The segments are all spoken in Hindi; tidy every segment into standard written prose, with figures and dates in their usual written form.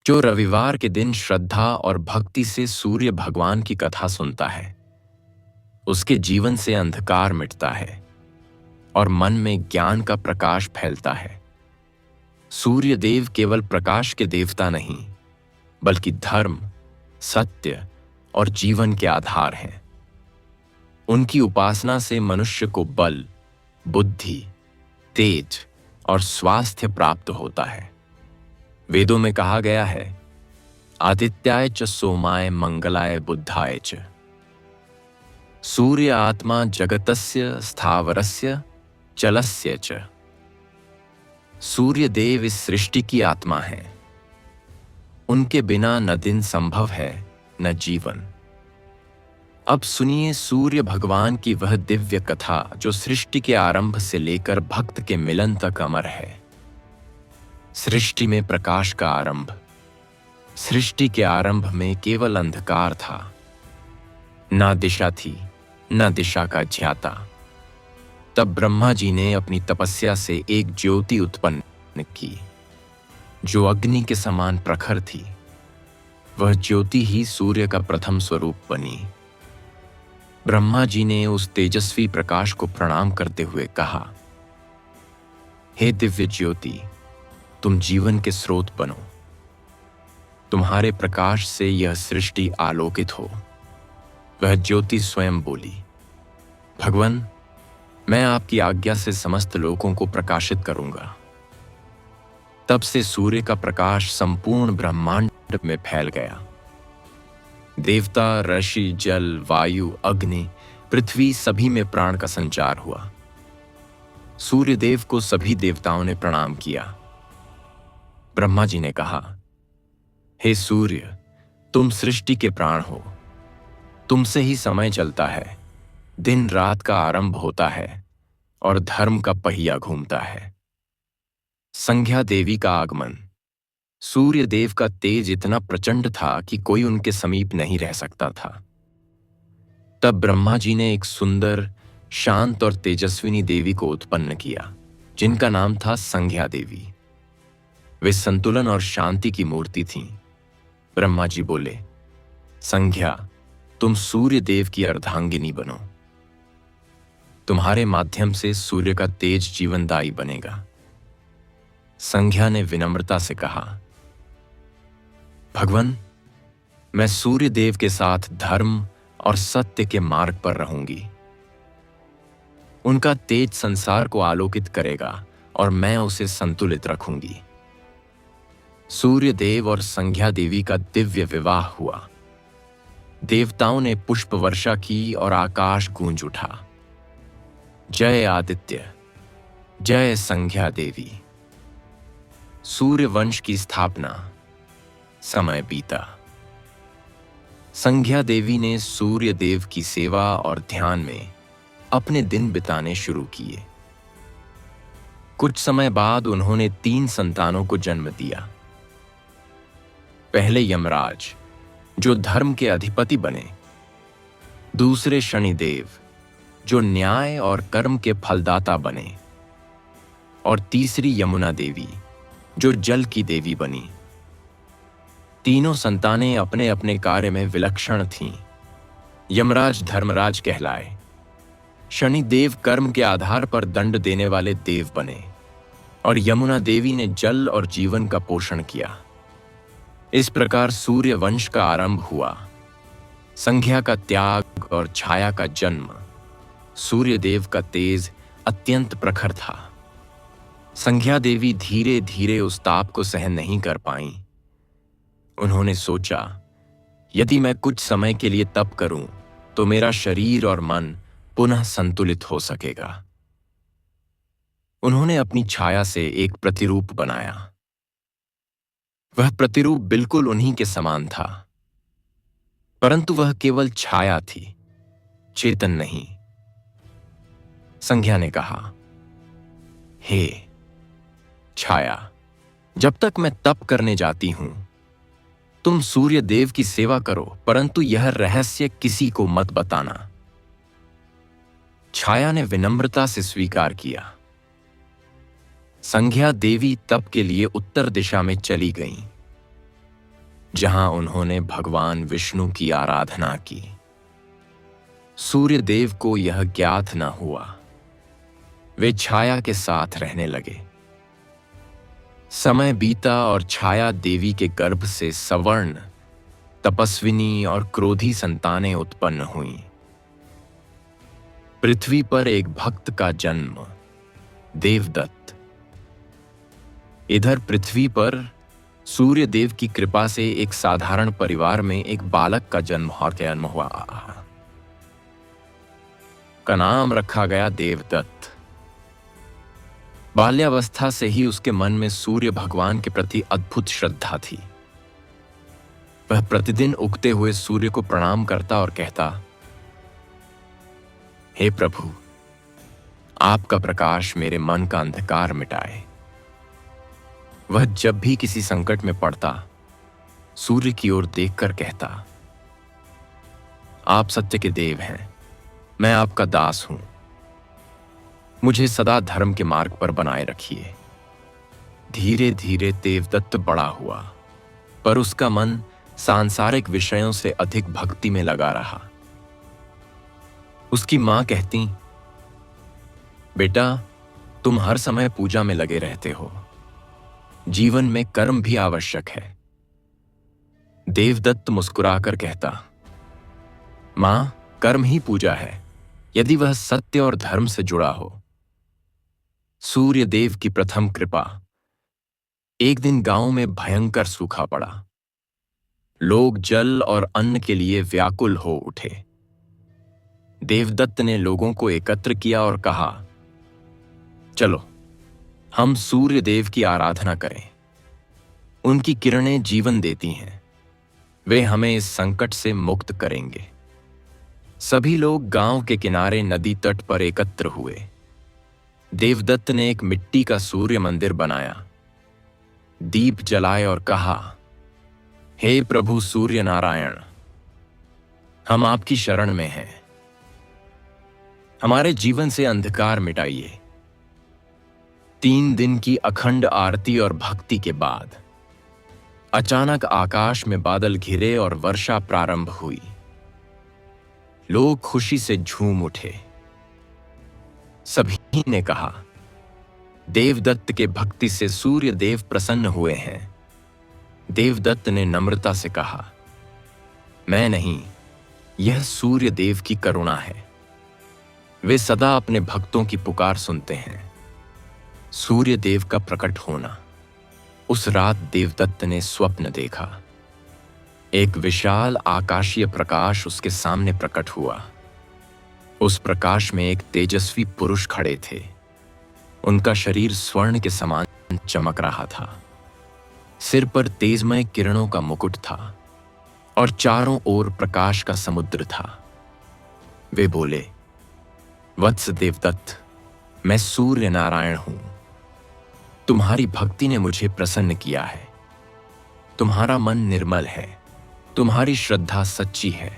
जो रविवार के दिन श्रद्धा और भक्ति से सूर्य भगवान की कथा सुनता है, उसके जीवन से अंधकार मिटता है और मन में ज्ञान का प्रकाश फैलता है। सूर्य देव केवल प्रकाश के देवता नहीं, बल्कि धर्म, सत्य और जीवन के आधार हैं। उनकी उपासना से मनुष्य को बल, बुद्धि, तेज और स्वास्थ्य प्राप्त होता है। वेदों में कहा गया है, आदित्याय च सोमाय मंगलाय बुद्धाय च। सूर्य आत्मा जगतस्य स्थावरस्य चलस्य च। सूर्य देव इस सृष्टि की आत्मा है। उनके बिना न दिन संभव है, न जीवन। अब सुनिए सूर्य भगवान की वह दिव्य कथा जो सृष्टि के आरंभ से लेकर भक्त के मिलन तक अमर है। सृष्टि में प्रकाश का आरंभ। सृष्टि के आरंभ में केवल अंधकार था। ना दिशा थी, न दिशा का ज्ञाता। तब ब्रह्मा जी ने अपनी तपस्या से एक ज्योति उत्पन्न की, जो अग्नि के समान प्रखर थी। वह ज्योति ही सूर्य का प्रथम स्वरूप बनी। ब्रह्मा जी ने उस तेजस्वी प्रकाश को प्रणाम करते हुए कहा, हे दिव्य ज्योति, तुम जीवन के स्रोत बनो। तुम्हारे प्रकाश से यह सृष्टि आलोकित हो। वह ज्योति स्वयं बोली, भगवान, मैं आपकी आज्ञा से समस्त लोकों को प्रकाशित करूंगा। तब से सूर्य का प्रकाश संपूर्ण ब्रह्मांड में फैल गया। देवता, ऋषि, जल, वायु, अग्नि, पृथ्वी सभी में प्राण का संचार हुआ। सूर्य देव को सभी देवताओं ने प्रणाम किया। ब्रह्मा जी ने कहा, हे सूर्य, तुम सृष्टि के प्राण हो। तुमसे ही समय चलता है, दिन रात का आरंभ होता है और धर्म का पहिया घूमता है। संध्या देवी का आगमन। सूर्य देव का तेज इतना प्रचंड था कि कोई उनके समीप नहीं रह सकता था। तब ब्रह्मा जी ने एक सुंदर, शांत और तेजस्विनी देवी को उत्पन्न किया, जिनका नाम था संध्या देवी। वे संतुलन और शांति की मूर्ति थीं। ब्रह्मा जी बोले, संध्या, तुम सूर्य देव की अर्धांगिनी बनो। तुम्हारे माध्यम से सूर्य का तेज जीवनदायी बनेगा। संध्या ने विनम्रता से कहा, भगवान, मैं सूर्य देव के साथ धर्म और सत्य के मार्ग पर रहूंगी। उनका तेज संसार को आलोकित करेगा और मैं उसे संतुलित रखूंगी। सूर्य देव और संध्या देवी का दिव्य विवाह हुआ। देवताओं ने पुष्प वर्षा की और आकाश गूंज उठा। जय आदित्य, जय संध्या देवी। सूर्य वंश की स्थापना। समय बीता। संध्या देवी ने सूर्य देव की सेवा और ध्यान में अपने दिन बिताने शुरू किए। कुछ समय बाद उन्होंने 3 संतानों को जन्म दिया। पहले यमराज, जो धर्म के अधिपति बने। दूसरे शनिदेव, जो न्याय और कर्म के फलदाता बने। और तीसरी यमुना देवी, जो जल की देवी बनी। तीनों संतानें अपने अपने कार्य में विलक्षण थीं। यमराज धर्मराज कहलाए। शनिदेव कर्म के आधार पर दंड देने वाले देव बने और यमुना देवी ने जल और जीवन का पोषण किया। इस प्रकार सूर्य वंश का आरंभ हुआ। संध्या का त्याग और छाया का जन्म। सूर्य देव का तेज अत्यंत प्रखर था। संध्या देवी धीरे धीरे उस ताप को सहन नहीं कर पाईं। उन्होंने सोचा, यदि मैं कुछ समय के लिए तप करूं तो मेरा शरीर और मन पुनः संतुलित हो सकेगा। उन्होंने अपनी छाया से एक प्रतिरूप बनाया। वह प्रतिरूप बिल्कुल उन्हीं के समान था, परंतु वह केवल छाया थी, चेतन नहीं। संध्या ने कहा, हे छाया, जब तक मैं तप करने जाती हूं, तुम सूर्य देव की सेवा करो, परंतु यह रहस्य किसी को मत बताना। छाया ने विनम्रता से स्वीकार किया। संध्या देवी तप के लिए उत्तर दिशा में चली गईं। जहां उन्होंने भगवान विष्णु की आराधना की। सूर्य देव को यह ज्ञात न हुआ। वे छाया के साथ रहने लगे। समय बीता और छाया देवी के गर्भ से सवर्ण, तपस्विनी और क्रोधी संतानें उत्पन्न हुईं। पृथ्वी पर एक भक्त का जन्म, देवदत्त। इधर पृथ्वी पर सूर्य देव की कृपा से एक साधारण परिवार में एक बालक का जन्म हुआ। का नाम रखा गया देवदत्त। बाल्यावस्था से ही उसके मन में सूर्य भगवान के प्रति अद्भुत श्रद्धा थी। वह प्रतिदिन उगते हुए सूर्य को प्रणाम करता और कहता, हे प्रभु, आपका प्रकाश मेरे मन का अंधकार मिटाए। वह जब भी किसी संकट में पड़ता, सूर्य की ओर देखकर कहता, आप सत्य के देव हैं, मैं आपका दास हूं, मुझे सदा धर्म के मार्ग पर बनाए रखिए। धीरे धीरे देवदत्त बड़ा हुआ, पर उसका मन सांसारिक विषयों से अधिक भक्ति में लगा रहा। उसकी मां कहती, बेटा, तुम हर समय पूजा में लगे रहते हो, जीवन में कर्म भी आवश्यक है। देवदत्त मुस्कुराकर कहता, मां, कर्म ही पूजा है, यदि वह सत्य और धर्म से जुड़ा हो। सूर्य देव की प्रथम कृपा। एक दिन गांव में भयंकर सूखा पड़ा। लोग जल और अन्न के लिए व्याकुल हो उठे। देवदत्त ने लोगों को एकत्र किया और कहा, चलो हम सूर्य देव की आराधना करें। उनकी किरणें जीवन देती हैं, वे हमें इस संकट से मुक्त करेंगे। सभी लोग गांव के किनारे नदी तट पर एकत्र हुए। देवदत्त ने एक मिट्टी का सूर्य मंदिर बनाया, दीप जलाए और कहा, हे प्रभु सूर्य नारायण, हम आपकी शरण में हैं, हमारे जीवन से अंधकार मिटाइए। 3 दिन की अखंड आरती और भक्ति के बाद अचानक आकाश में बादल घिरे और वर्षा प्रारंभ हुई। लोग खुशी से झूम उठे। सभी ने कहा, देवदत्त के भक्ति से सूर्य देव प्रसन्न हुए हैं। देवदत्त ने नम्रता से कहा, मैं नहीं, यह सूर्य देव की करुणा है। वे सदा अपने भक्तों की पुकार सुनते हैं। सूर्य देव का प्रकट होना। उस रात देवदत्त ने स्वप्न देखा। एक विशाल आकाशीय प्रकाश उसके सामने प्रकट हुआ। उस प्रकाश में एक तेजस्वी पुरुष खड़े थे। उनका शरीर स्वर्ण के समान चमक रहा था। सिर पर तेजमय किरणों का मुकुट था और चारों ओर प्रकाश का समुद्र था। वे बोले, वत्स देवदत्त, मैं सूर्य नारायण हूं। तुम्हारी भक्ति ने मुझे प्रसन्न किया है। तुम्हारा मन निर्मल है, तुम्हारी श्रद्धा सच्ची है।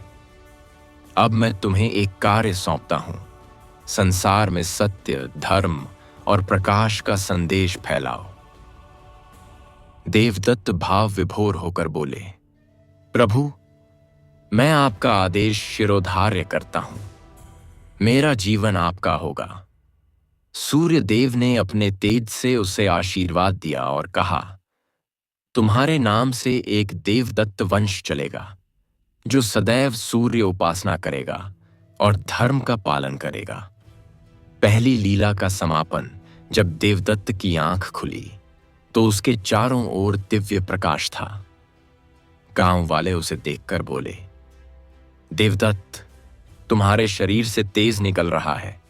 अब मैं तुम्हें एक कार्य सौंपता हूं। संसार में सत्य, धर्म और प्रकाश का संदेश फैलाओ। देवदत्त भाव विभोर होकर बोले, प्रभु, मैं आपका आदेश शिरोधार्य करता हूं। मेरा जीवन आपका होगा। सूर्य देव ने अपने तेज से उसे आशीर्वाद दिया और कहा, तुम्हारे नाम से एक देवदत्त वंश चलेगा, जो सदैव सूर्य उपासना करेगा और धर्म का पालन करेगा। पहली लीला का समापन जब देवदत्त की आंख खुली तो उसके चारों ओर दिव्य प्रकाश था। गांव वाले उसे देखकर बोले, देवदत्त, तुम्हारे शरीर से तेज निकल रहा है।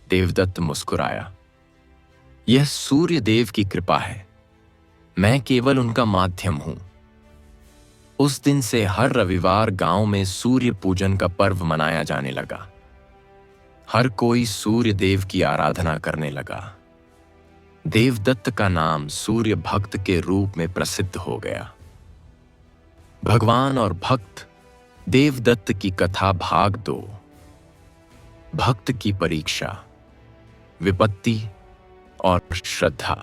देवदत्त मुस्कुराया, यह सूर्य देव की कृपा है, मैं केवल उनका माध्यम हूं। उस दिन से हर रविवार गांव में सूर्य पूजन का पर्व मनाया जाने लगा। हर कोई सूर्य देव की आराधना करने लगा। देवदत्त का नाम सूर्य भक्त के रूप में प्रसिद्ध हो गया। भगवान और भक्त देवदत्त की कथा भाग 2। भक्त की परीक्षा, विपत्ति और श्रद्धा।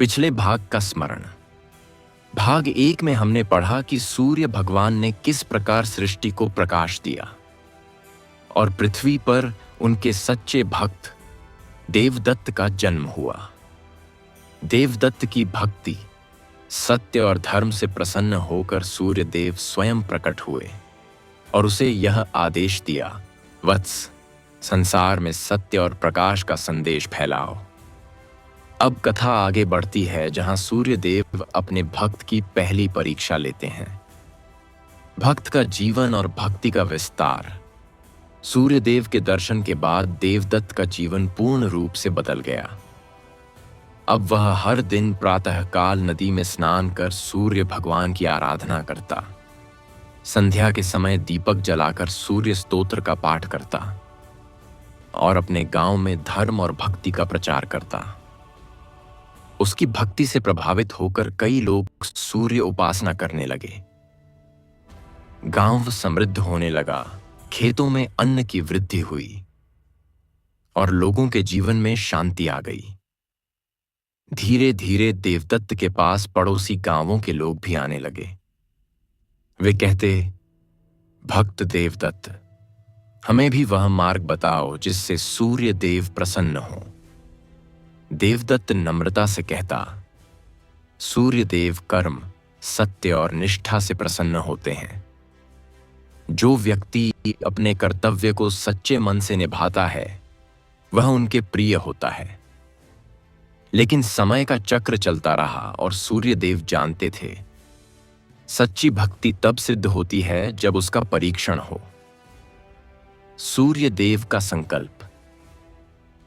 पिछले भाग का स्मरण। भाग 1 में हमने पढ़ा कि सूर्य भगवान ने किस प्रकार सृष्टि को प्रकाश दिया और पृथ्वी पर उनके सच्चे भक्त देवदत्त का जन्म हुआ। देवदत्त की भक्ति, सत्य और धर्म से प्रसन्न होकर सूर्य देव स्वयं प्रकट हुए और उसे यह आदेश दिया, वत्स, संसार में सत्य और प्रकाश का संदेश फैलाओ। अब कथा आगे बढ़ती है जहां सूर्य देव अपने भक्त की पहली परीक्षा लेते हैं। भक्त का जीवन और भक्ति का विस्तार। सूर्य देव के दर्शन के बाद देवदत्त का जीवन पूर्ण रूप से बदल गया। अब वह हर दिन प्रातःकाल नदी में स्नान कर सूर्य भगवान की आराधना करता, संध्या के समय दीपक जलाकर सूर्य स्तोत्र का पाठ करता और अपने गांव में धर्म और भक्ति का प्रचार करता। उसकी भक्ति से प्रभावित होकर कई लोग सूर्य उपासना करने लगे। गांव समृद्ध होने लगा, खेतों में अन्न की वृद्धि हुई और लोगों के जीवन में शांति आ गई। धीरे धीरे देवदत्त के पास पड़ोसी गांवों के लोग भी आने लगे। वे कहते, भक्त देवदत्त, हमें भी वह मार्ग बताओ जिससे सूर्य देव प्रसन्न हो। देवदत्त नम्रता से कहता, सूर्य देव कर्म, सत्य और निष्ठा से प्रसन्न होते हैं। जो व्यक्ति अपने कर्तव्य को सच्चे मन से निभाता है वह उनके प्रिय होता है। लेकिन समय का चक्र चलता रहा और सूर्य देव जानते थे, सच्ची भक्ति तब सिद्ध होती है जब उसका परीक्षण हो। सूर्य देव का संकल्प।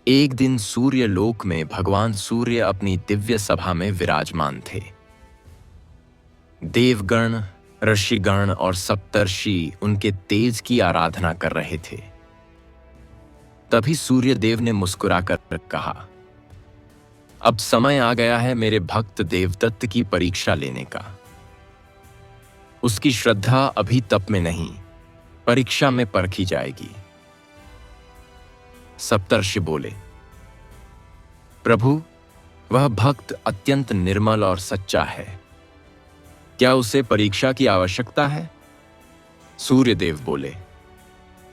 एक दिन सूर्य लोक में भगवान सूर्य अपनी दिव्य सभा में विराजमान थे। देवगण, ऋषिगण और सप्तर्षि उनके तेज की आराधना कर रहे थे। तभी सूर्य देव ने मुस्कुराकर कहा, अब समय आ गया है मेरे भक्त देवदत्त की परीक्षा लेने का। उसकी श्रद्धा अभी तप में नहीं, परीक्षा में परखी जाएगी। सप्तर्षि बोले, प्रभु, वह भक्त अत्यंत निर्मल और सच्चा है, क्या उसे परीक्षा की आवश्यकता है? सूर्यदेव बोले,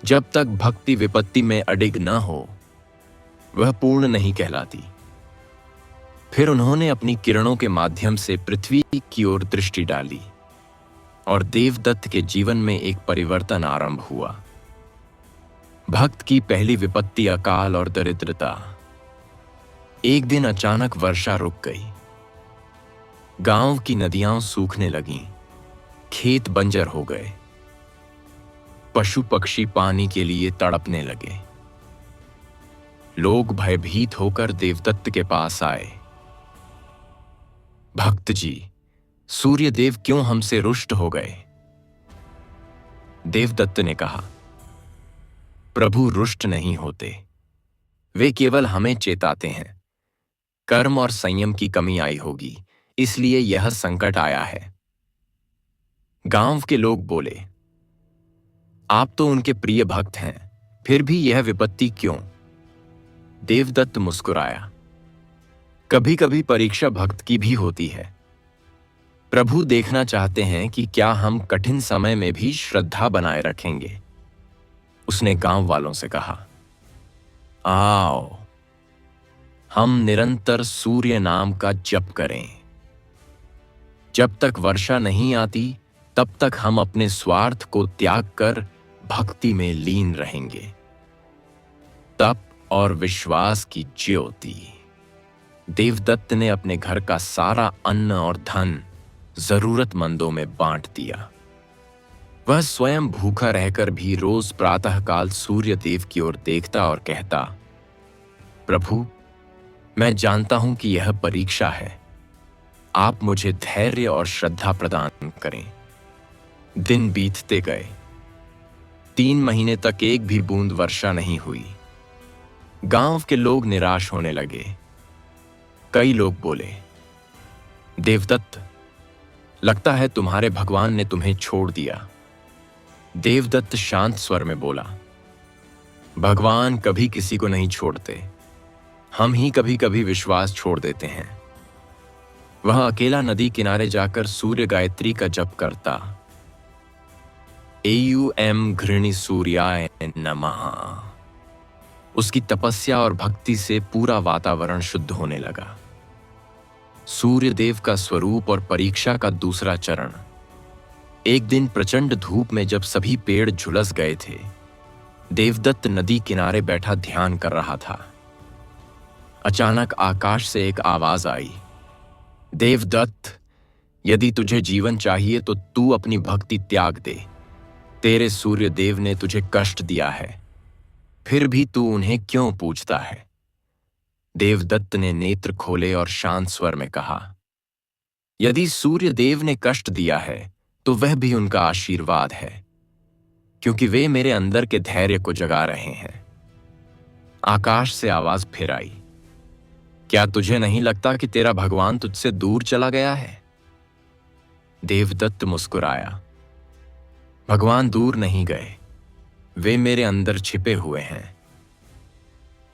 जब तक भक्ति विपत्ति में अडिग न हो वह पूर्ण नहीं कहलाती। फिर उन्होंने अपनी किरणों के माध्यम से पृथ्वी की ओर दृष्टि डाली और देवदत्त के जीवन में एक परिवर्तन आरंभ हुआ। भक्त की पहली विपत्ति अकाल और दरिद्रता। एक दिन अचानक वर्षा रुक गई। गांव की नदियां सूखने लगीं, खेत बंजर हो गए, पशु पक्षी पानी के लिए तड़पने लगे। लोग भयभीत होकर देवदत्त के पास आए। भक्त जी, सूर्यदेव क्यों हमसे रुष्ट हो गए? देवदत्त ने कहा, प्रभु रुष्ट नहीं होते, वे केवल हमें चेताते हैं। कर्म और संयम की कमी आई होगी, इसलिए यह संकट आया है। गांव के लोग बोले, आप तो उनके प्रिय भक्त हैं, फिर भी यह विपत्ति क्यों? देवदत्त मुस्कुराया, कभी कभी परीक्षा भक्त की भी होती है। प्रभु देखना चाहते हैं कि क्या हम कठिन समय में भी श्रद्धा बनाए रखेंगे। उसने गांव वालों से कहा, आओ हम निरंतर सूर्य नाम का जप करें। जब तक वर्षा नहीं आती तब तक हम अपने स्वार्थ को त्याग कर भक्ति में लीन रहेंगे। तप और विश्वास की ज्योति। देवदत्त ने अपने घर का सारा अन्न और धन जरूरतमंदों में बांट दिया। वह स्वयं भूखा रहकर भी रोज प्रातःकाल सूर्य देव की ओर देखता और कहता, प्रभु, मैं जानता हूं कि यह परीक्षा है, आप मुझे धैर्य और श्रद्धा प्रदान करें। दिन बीतते गए। 3 महीने तक एक भी बूंद वर्षा नहीं हुई। गांव के लोग निराश होने लगे। कई लोग बोले, देवदत्त, लगता है तुम्हारे भगवान ने तुम्हें छोड़ दिया। देवदत्त शांत स्वर में बोला, भगवान कभी किसी को नहीं छोड़ते, हम ही कभी कभी विश्वास छोड़ देते हैं। वह अकेला नदी किनारे जाकर सूर्य गायत्री का जप करता। एयुएम घृणी सूर्याय नमः। उसकी तपस्या और भक्ति से पूरा वातावरण शुद्ध होने लगा। सूर्य देव का स्वरूप और परीक्षा का दूसरा चरण। एक दिन प्रचंड धूप में जब सभी पेड़ झुलस गए थे, देवदत्त नदी किनारे बैठा ध्यान कर रहा था। अचानक आकाश से एक आवाज आई, देवदत्त, यदि तुझे जीवन चाहिए तो तू अपनी भक्ति त्याग दे। तेरे सूर्य देव ने तुझे कष्ट दिया है, फिर भी तू उन्हें क्यों पूजता है? देवदत्त ने नेत्र खोले और शांत स्वर में कहा, यदि सूर्य देव ने कष्ट दिया है तो वह भी उनका आशीर्वाद है, क्योंकि वे मेरे अंदर के धैर्य को जगा रहे हैं। आकाश से आवाज फिर आई, क्या तुझे नहीं लगता कि तेरा भगवान तुझसे दूर चला गया है? देवदत्त मुस्कुराया, भगवान दूर नहीं गए, वे मेरे अंदर छिपे हुए हैं।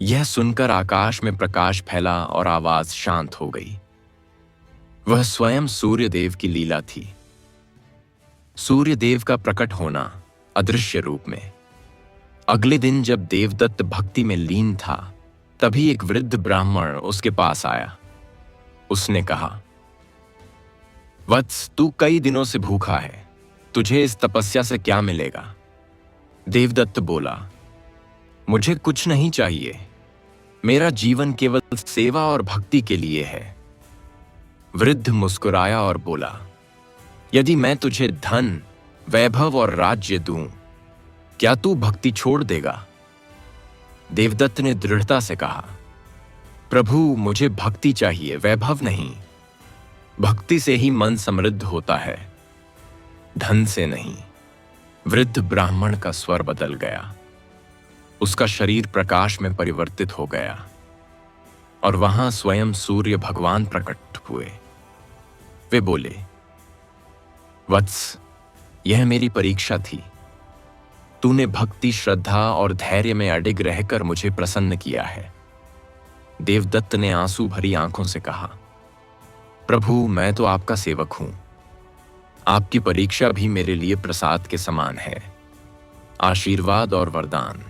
यह सुनकर आकाश में प्रकाश फैला और आवाज शांत हो गई। वह स्वयं सूर्यदेव की लीला थी। सूर्यदेव का प्रकट होना अदृश्य रूप में। अगले दिन जब देवदत्त भक्ति में लीन था, तभी एक वृद्ध ब्राह्मण उसके पास आया। उसने कहा, वत्स, तू कई दिनों से भूखा है, तुझे इस तपस्या से क्या मिलेगा? देवदत्त बोला, मुझे कुछ नहीं चाहिए, मेरा जीवन केवल सेवा और भक्ति के लिए है। वृद्ध मुस्कुराया और बोला, यदि मैं तुझे धन, वैभव और राज्य दूं, क्या तू भक्ति छोड़ देगा? देवदत्त ने दृढ़ता से कहा, प्रभु, मुझे भक्ति चाहिए, वैभव नहीं। भक्ति से ही मन समृद्ध होता है, धन से नहीं। वृद्ध ब्राह्मण का स्वर बदल गया। उसका शरीर प्रकाश में परिवर्तित हो गया और वहां स्वयं सूर्य भगवान प्रकट हुए। वे बोले, वत्स, यह मेरी परीक्षा थी। तूने भक्ति, श्रद्धा और धैर्य में अडिग रहकर मुझे प्रसन्न किया है। देवदत्त ने आंसू भरी आंखों से कहा, प्रभु, मैं तो आपका सेवक हूं। आपकी परीक्षा भी मेरे लिए प्रसाद के समान है, आशीर्वाद और वरदान।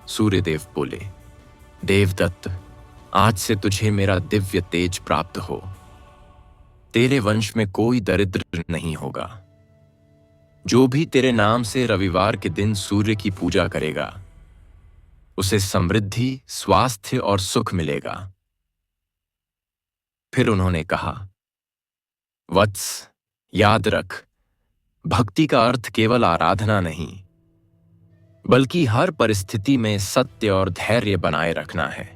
सूर्यदेव बोले, देवदत्त, आज से तुझे मेरा दिव्य तेज प्राप्त हो। तेरे वंश में कोई दरिद्र नहीं होगा। जो भी तेरे नाम से रविवार के दिन सूर्य की पूजा करेगा, उसे समृद्धि, स्वास्थ्य और सुख मिलेगा। फिर उन्होंने कहा, वत्स, याद रख, भक्ति का अर्थ केवल आराधना नहीं, बल्कि हर परिस्थिति में सत्य और धैर्य बनाए रखना है।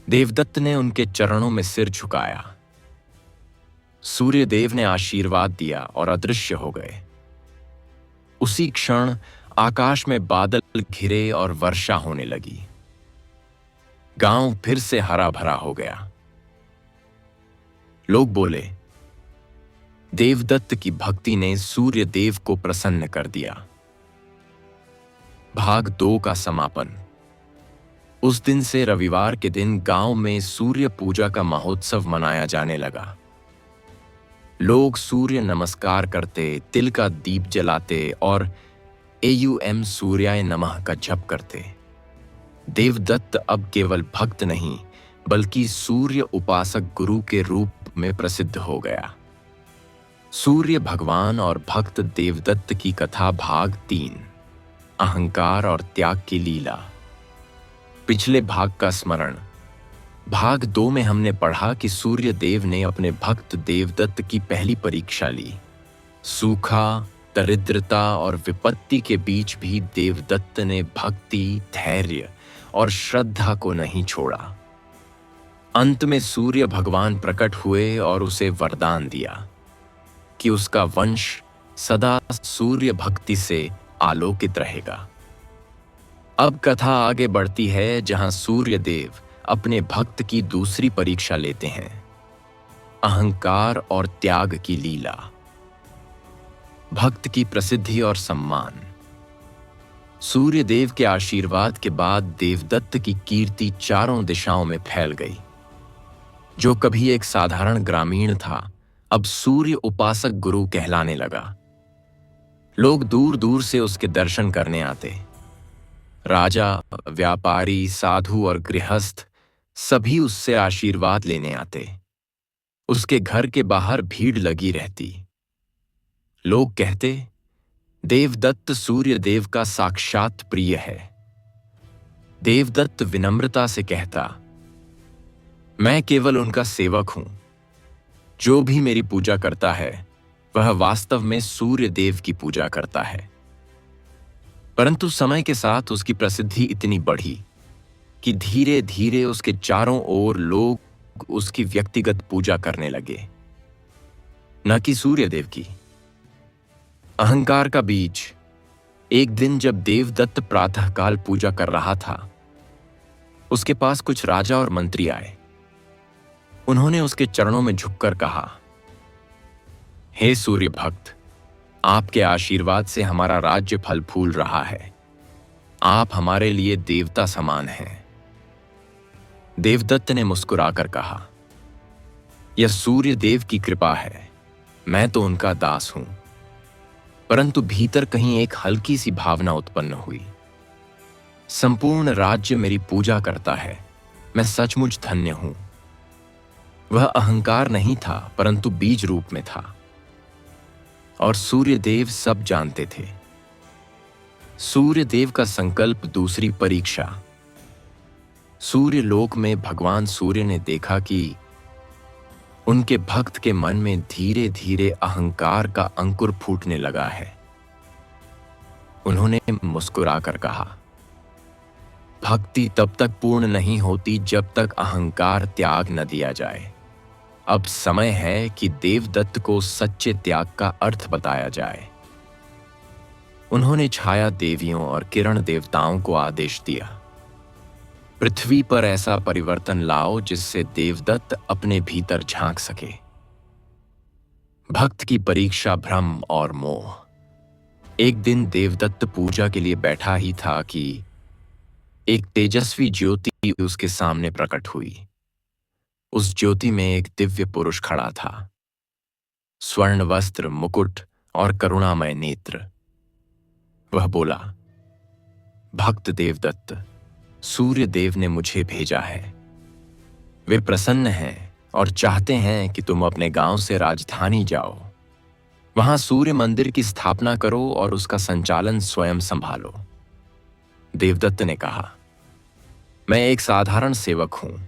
देवदत्त ने उनके चरणों में सिर झुकाया। सूर्यदेव ने आशीर्वाद दिया और अदृश्य हो गए। उसी क्षण आकाश में बादल घिरे और वर्षा होने लगी। गांव फिर से हरा भरा हो गया। लोग बोले, देवदत्त की भक्ति ने सूर्यदेव को प्रसन्न कर दिया। भाग 2 का समापन। उस दिन से रविवार के दिन गांव में सूर्य पूजा का महोत्सव मनाया जाने लगा। लोग सूर्य नमस्कार करते, तिल का दीप जलाते और एयुएम सूर्याय नमः का जप करते। देवदत्त अब केवल भक्त नहीं, बल्कि सूर्य उपासक गुरु के रूप में प्रसिद्ध हो गया। सूर्य भगवान और भक्त देवदत्त की कथा भाग 3, अहंकार और त्याग की लीला। पिछले भाग का स्मरण। भाग 2 में हमने पढ़ा कि सूर्य देव ने अपने भक्त देवदत्त की पहली परीक्षा ली। सूखा, दरिद्रता और विपत्ति के बीच भी देवदत्त ने भक्ति, धैर्य और श्रद्धा को नहीं छोड़ा। अंत में सूर्य भगवान प्रकट हुए और उसे वरदान दिया कि उसका वंश सदा सूर्य भक्ति से आलोकित रहेगा। अब कथा आगे बढ़ती है, जहां सूर्य देव अपने भक्त की दूसरी परीक्षा लेते हैं, अहंकार और त्याग की लीला। भक्त की प्रसिद्धि और सम्मान। सूर्यदेव के आशीर्वाद के बाद देवदत्त की कीर्ति चारों दिशाओं में फैल गई। जो कभी एक साधारण ग्रामीण था, अब सूर्य उपासक गुरु कहलाने लगा। लोग दूर दूर से उसके दर्शन करने आते। राजा, व्यापारी, साधु और गृहस्थ सभी उससे आशीर्वाद लेने आते। उसके घर के बाहर भीड़ लगी रहती। लोग कहते, देवदत्त सूर्य देव का साक्षात प्रिय है। देवदत्त विनम्रता से कहता, मैं केवल उनका सेवक हूं। जो भी मेरी पूजा करता है वह वास्तव में सूर्य देव की पूजा करता है। परंतु समय के साथ उसकी प्रसिद्धि इतनी बढ़ी कि धीरे धीरे उसके चारों ओर लोग उसकी व्यक्तिगत पूजा करने लगे, न कि सूर्य देव की। अहंकार का बीज। एक दिन जब देवदत्त प्रातःकाल पूजा कर रहा था, उसके पास कुछ राजा और मंत्री आए। उन्होंने उसके चरणों में झुककर कहा, हे सूर्य भक्त, आपके आशीर्वाद से हमारा राज्य फल फूल रहा है। आप हमारे लिए देवता समान हैं। देवदत्त ने मुस्कुराकर कहा, यह सूर्य देव की कृपा है, मैं तो उनका दास हूं। परंतु भीतर कहीं एक हल्की सी भावना उत्पन्न हुई। संपूर्ण राज्य मेरी पूजा करता है, मैं सचमुच धन्य हूं। वह अहंकार नहीं था, परंतु बीज रूप में था। और सूर्य देव सब जानते थे। सूर्य देव का संकल्प दूसरी परीक्षा। सूर्य लोक में भगवान सूर्य ने देखा कि उनके भक्त के मन में धीरे धीरे अहंकार का अंकुर फूटने लगा है। उन्होंने मुस्कुराकर कहा, भक्ति तब तक पूर्ण नहीं होती जब तक अहंकार त्याग न दिया जाए। अब समय है कि देवदत्त को सच्चे त्याग का अर्थ बताया जाए। उन्होंने छाया देवियों और किरण देवताओं को आदेश दिया, पृथ्वी पर ऐसा परिवर्तन लाओ जिससे देवदत्त अपने भीतर झांक सके। भक्त की परीक्षा भ्रम और मोह। एक दिन देवदत्त पूजा के लिए बैठा ही था कि एक तेजस्वी ज्योति उसके सामने प्रकट हुई। उस ज्योति में एक दिव्य पुरुष खड़ा था, स्वर्ण वस्त्र, मुकुट और करुणामय नेत्र। वह बोला, भक्त देवदत्त, सूर्य देव ने मुझे भेजा है। वे प्रसन्न हैं और चाहते हैं कि तुम अपने गांव से राजधानी जाओ। वहां सूर्य मंदिर की स्थापना करो और उसका संचालन स्वयं संभालो। देवदत्त ने कहा, मैं एक साधारण सेवक हूं,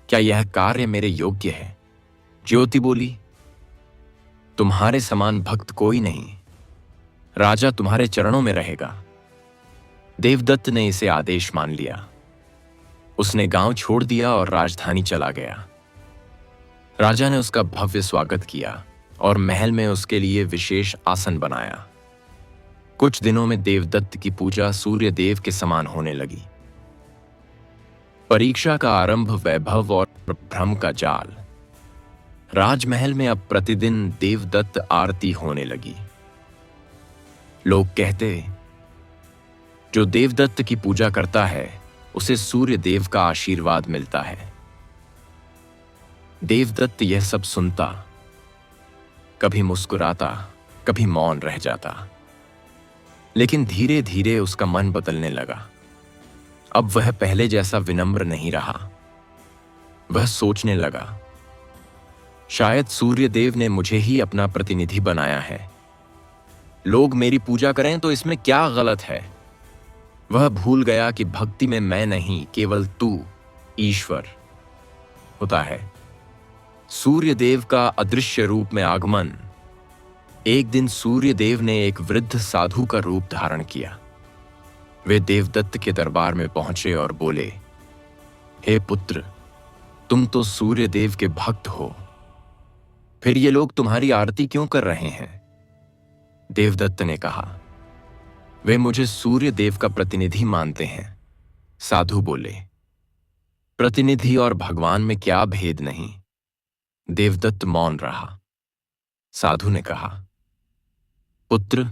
क्या यह कार्य मेरे योग्य है? ज्योति बोली, तुम्हारे समान भक्त कोई नहीं। राजा तुम्हारे चरणों में रहेगा। देवदत्त ने इसे आदेश मान लिया। उसने गांव छोड़ दिया और राजधानी चला गया। राजा ने उसका भव्य स्वागत किया और महल में उसके लिए विशेष आसन बनाया। कुछ दिनों में देवदत्त की पूजा सूर्य देव के समान होने लगी। परीक्षा का आरंभ, वैभव और भ्रम का जाल। राजमहल में अब प्रतिदिन देवदत्त आरती होने लगी। लोग कहते, जो देवदत्त की पूजा करता है उसे सूर्य देव का आशीर्वाद मिलता है। देवदत्त यह सब सुनता, कभी मुस्कुराता, कभी मौन रह जाता। लेकिन धीरे धीरे उसका मन बदलने लगा। अब वह पहले जैसा विनम्र नहीं रहा। वह सोचने लगा, शायद सूर्य देव ने मुझे ही अपना प्रतिनिधि बनाया है। लोग मेरी पूजा करें तो इसमें क्या गलत है? वह भूल गया कि भक्ति में मैं नहीं, केवल तू, ईश्वर, होता है। सूर्य देव का अदृश्य रूप में आगमन। एक दिन सूर्य देव ने एक वृद्ध साधु का रूप धारण किया। वे देवदत्त के दरबार में पहुंचे और बोले, हे पुत्र, तुम तो सूर्य देव के भक्त हो, फिर ये लोग तुम्हारी आरती क्यों कर रहे हैं? देवदत्त ने कहा, वे मुझे सूर्य देव का प्रतिनिधि मानते हैं। साधु बोले, प्रतिनिधि और भगवान में क्या भेद नहीं? देवदत्त मौन रहा। साधु ने कहा, पुत्र,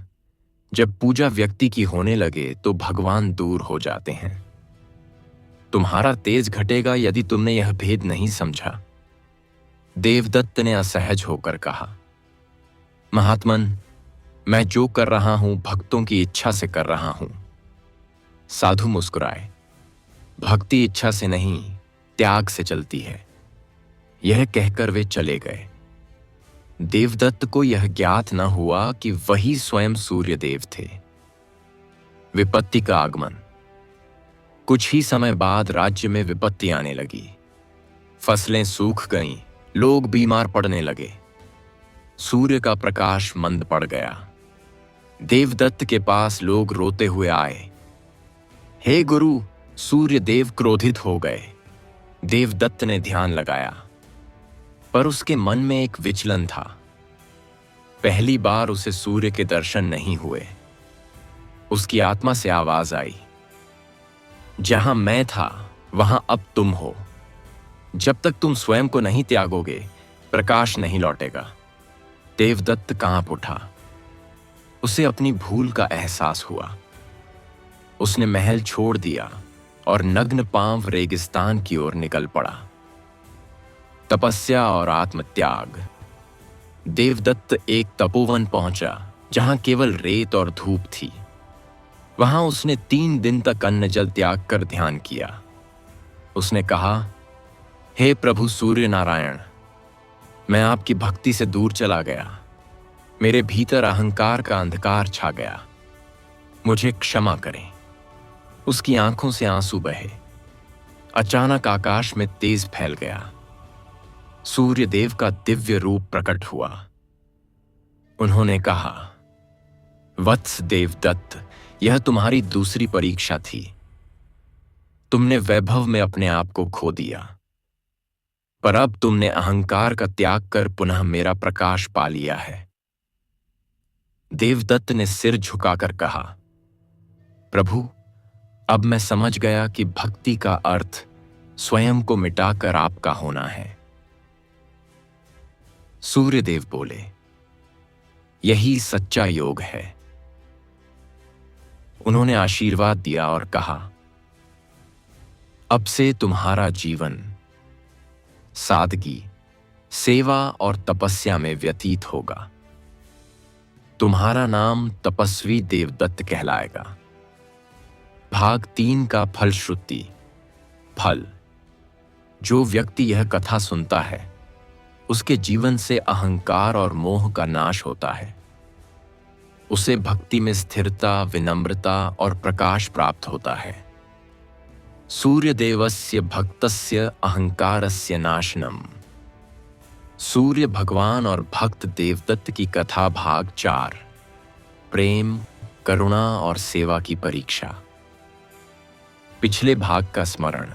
जब पूजा व्यक्ति की होने लगे तो भगवान दूर हो जाते हैं। तुम्हारा तेज घटेगा यदि तुमने यह भेद नहीं समझा। देवदत्त ने असहज होकर कहा, महात्मन, मैं जो कर रहा हूं भक्तों की इच्छा से कर रहा हूं। साधु मुस्कुराए, भक्ति इच्छा से नहीं, त्याग से चलती है। यह कहकर वे चले गए। देवदत्त को यह ज्ञात न हुआ कि वही स्वयं सूर्यदेव थे। विपत्ति का आगमन। कुछ ही समय बाद राज्य में विपत्ति आने लगी। फसलें सूख गईं, लोग बीमार पड़ने लगे। सूर्य का प्रकाश मंद पड़ गया। देवदत्त के पास लोग रोते हुए आए, हे गुरु, सूर्यदेव क्रोधित हो गए। देवदत्त ने ध्यान लगाया, पर उसके मन में एक विचलन था। पहली बार उसे सूर्य के दर्शन नहीं हुए। उसकी आत्मा से आवाज आई, जहां मैं था वहां अब तुम हो। जब तक तुम स्वयं को नहीं त्यागोगे, प्रकाश नहीं लौटेगा। देवदत्त कांप उठा। उसे अपनी भूल का एहसास हुआ। उसने महल छोड़ दिया और नग्न पांव रेगिस्तान की ओर निकल पड़ा। तपस्या और आत्मत्याग। देवदत्त एक तपोवन पहुंचा जहां केवल रेत और धूप थी। वहां उसने 3 दिन तक अन्न जल त्याग कर ध्यान किया। उसने कहा, हे प्रभु सूर्य नारायण, मैं आपकी भक्ति से दूर चला गया। मेरे भीतर अहंकार का अंधकार छा गया। मुझे क्षमा करें। उसकी आंखों से आंसू बहे। अचानक आकाश में तेज फैल गया। सूर्यदेव का दिव्य रूप प्रकट हुआ। उन्होंने कहा, वत्स देवदत्त, यह तुम्हारी दूसरी परीक्षा थी। तुमने वैभव में अपने आप को खो दिया, पर अब तुमने अहंकार का त्याग कर पुनः मेरा प्रकाश पा लिया है। देवदत्त ने सिर झुकाकर कहा, प्रभु, अब मैं समझ गया कि भक्ति का अर्थ स्वयं को मिटाकर आपका होना है। सूर्यदेव बोले, यही सच्चा योग है। उन्होंने आशीर्वाद दिया और कहा, अब से तुम्हारा जीवन सादगी, सेवा और तपस्या में व्यतीत होगा। तुम्हारा नाम तपस्वी देवदत्त कहलाएगा। भाग 3 का फलश्रुति। फल। जो व्यक्ति यह कथा सुनता है, उसके जीवन से अहंकार और मोह का नाश होता है। उसे भक्ति में स्थिरता, विनम्रता और प्रकाश प्राप्त होता है। सूर्यदेवस्य भक्तस्य अहंकारस्य नाशनम। सूर्य भगवान और भक्त देवदत्त की कथा भाग 4। प्रेम, करुणा और सेवा की परीक्षा। पिछले भाग का स्मरण।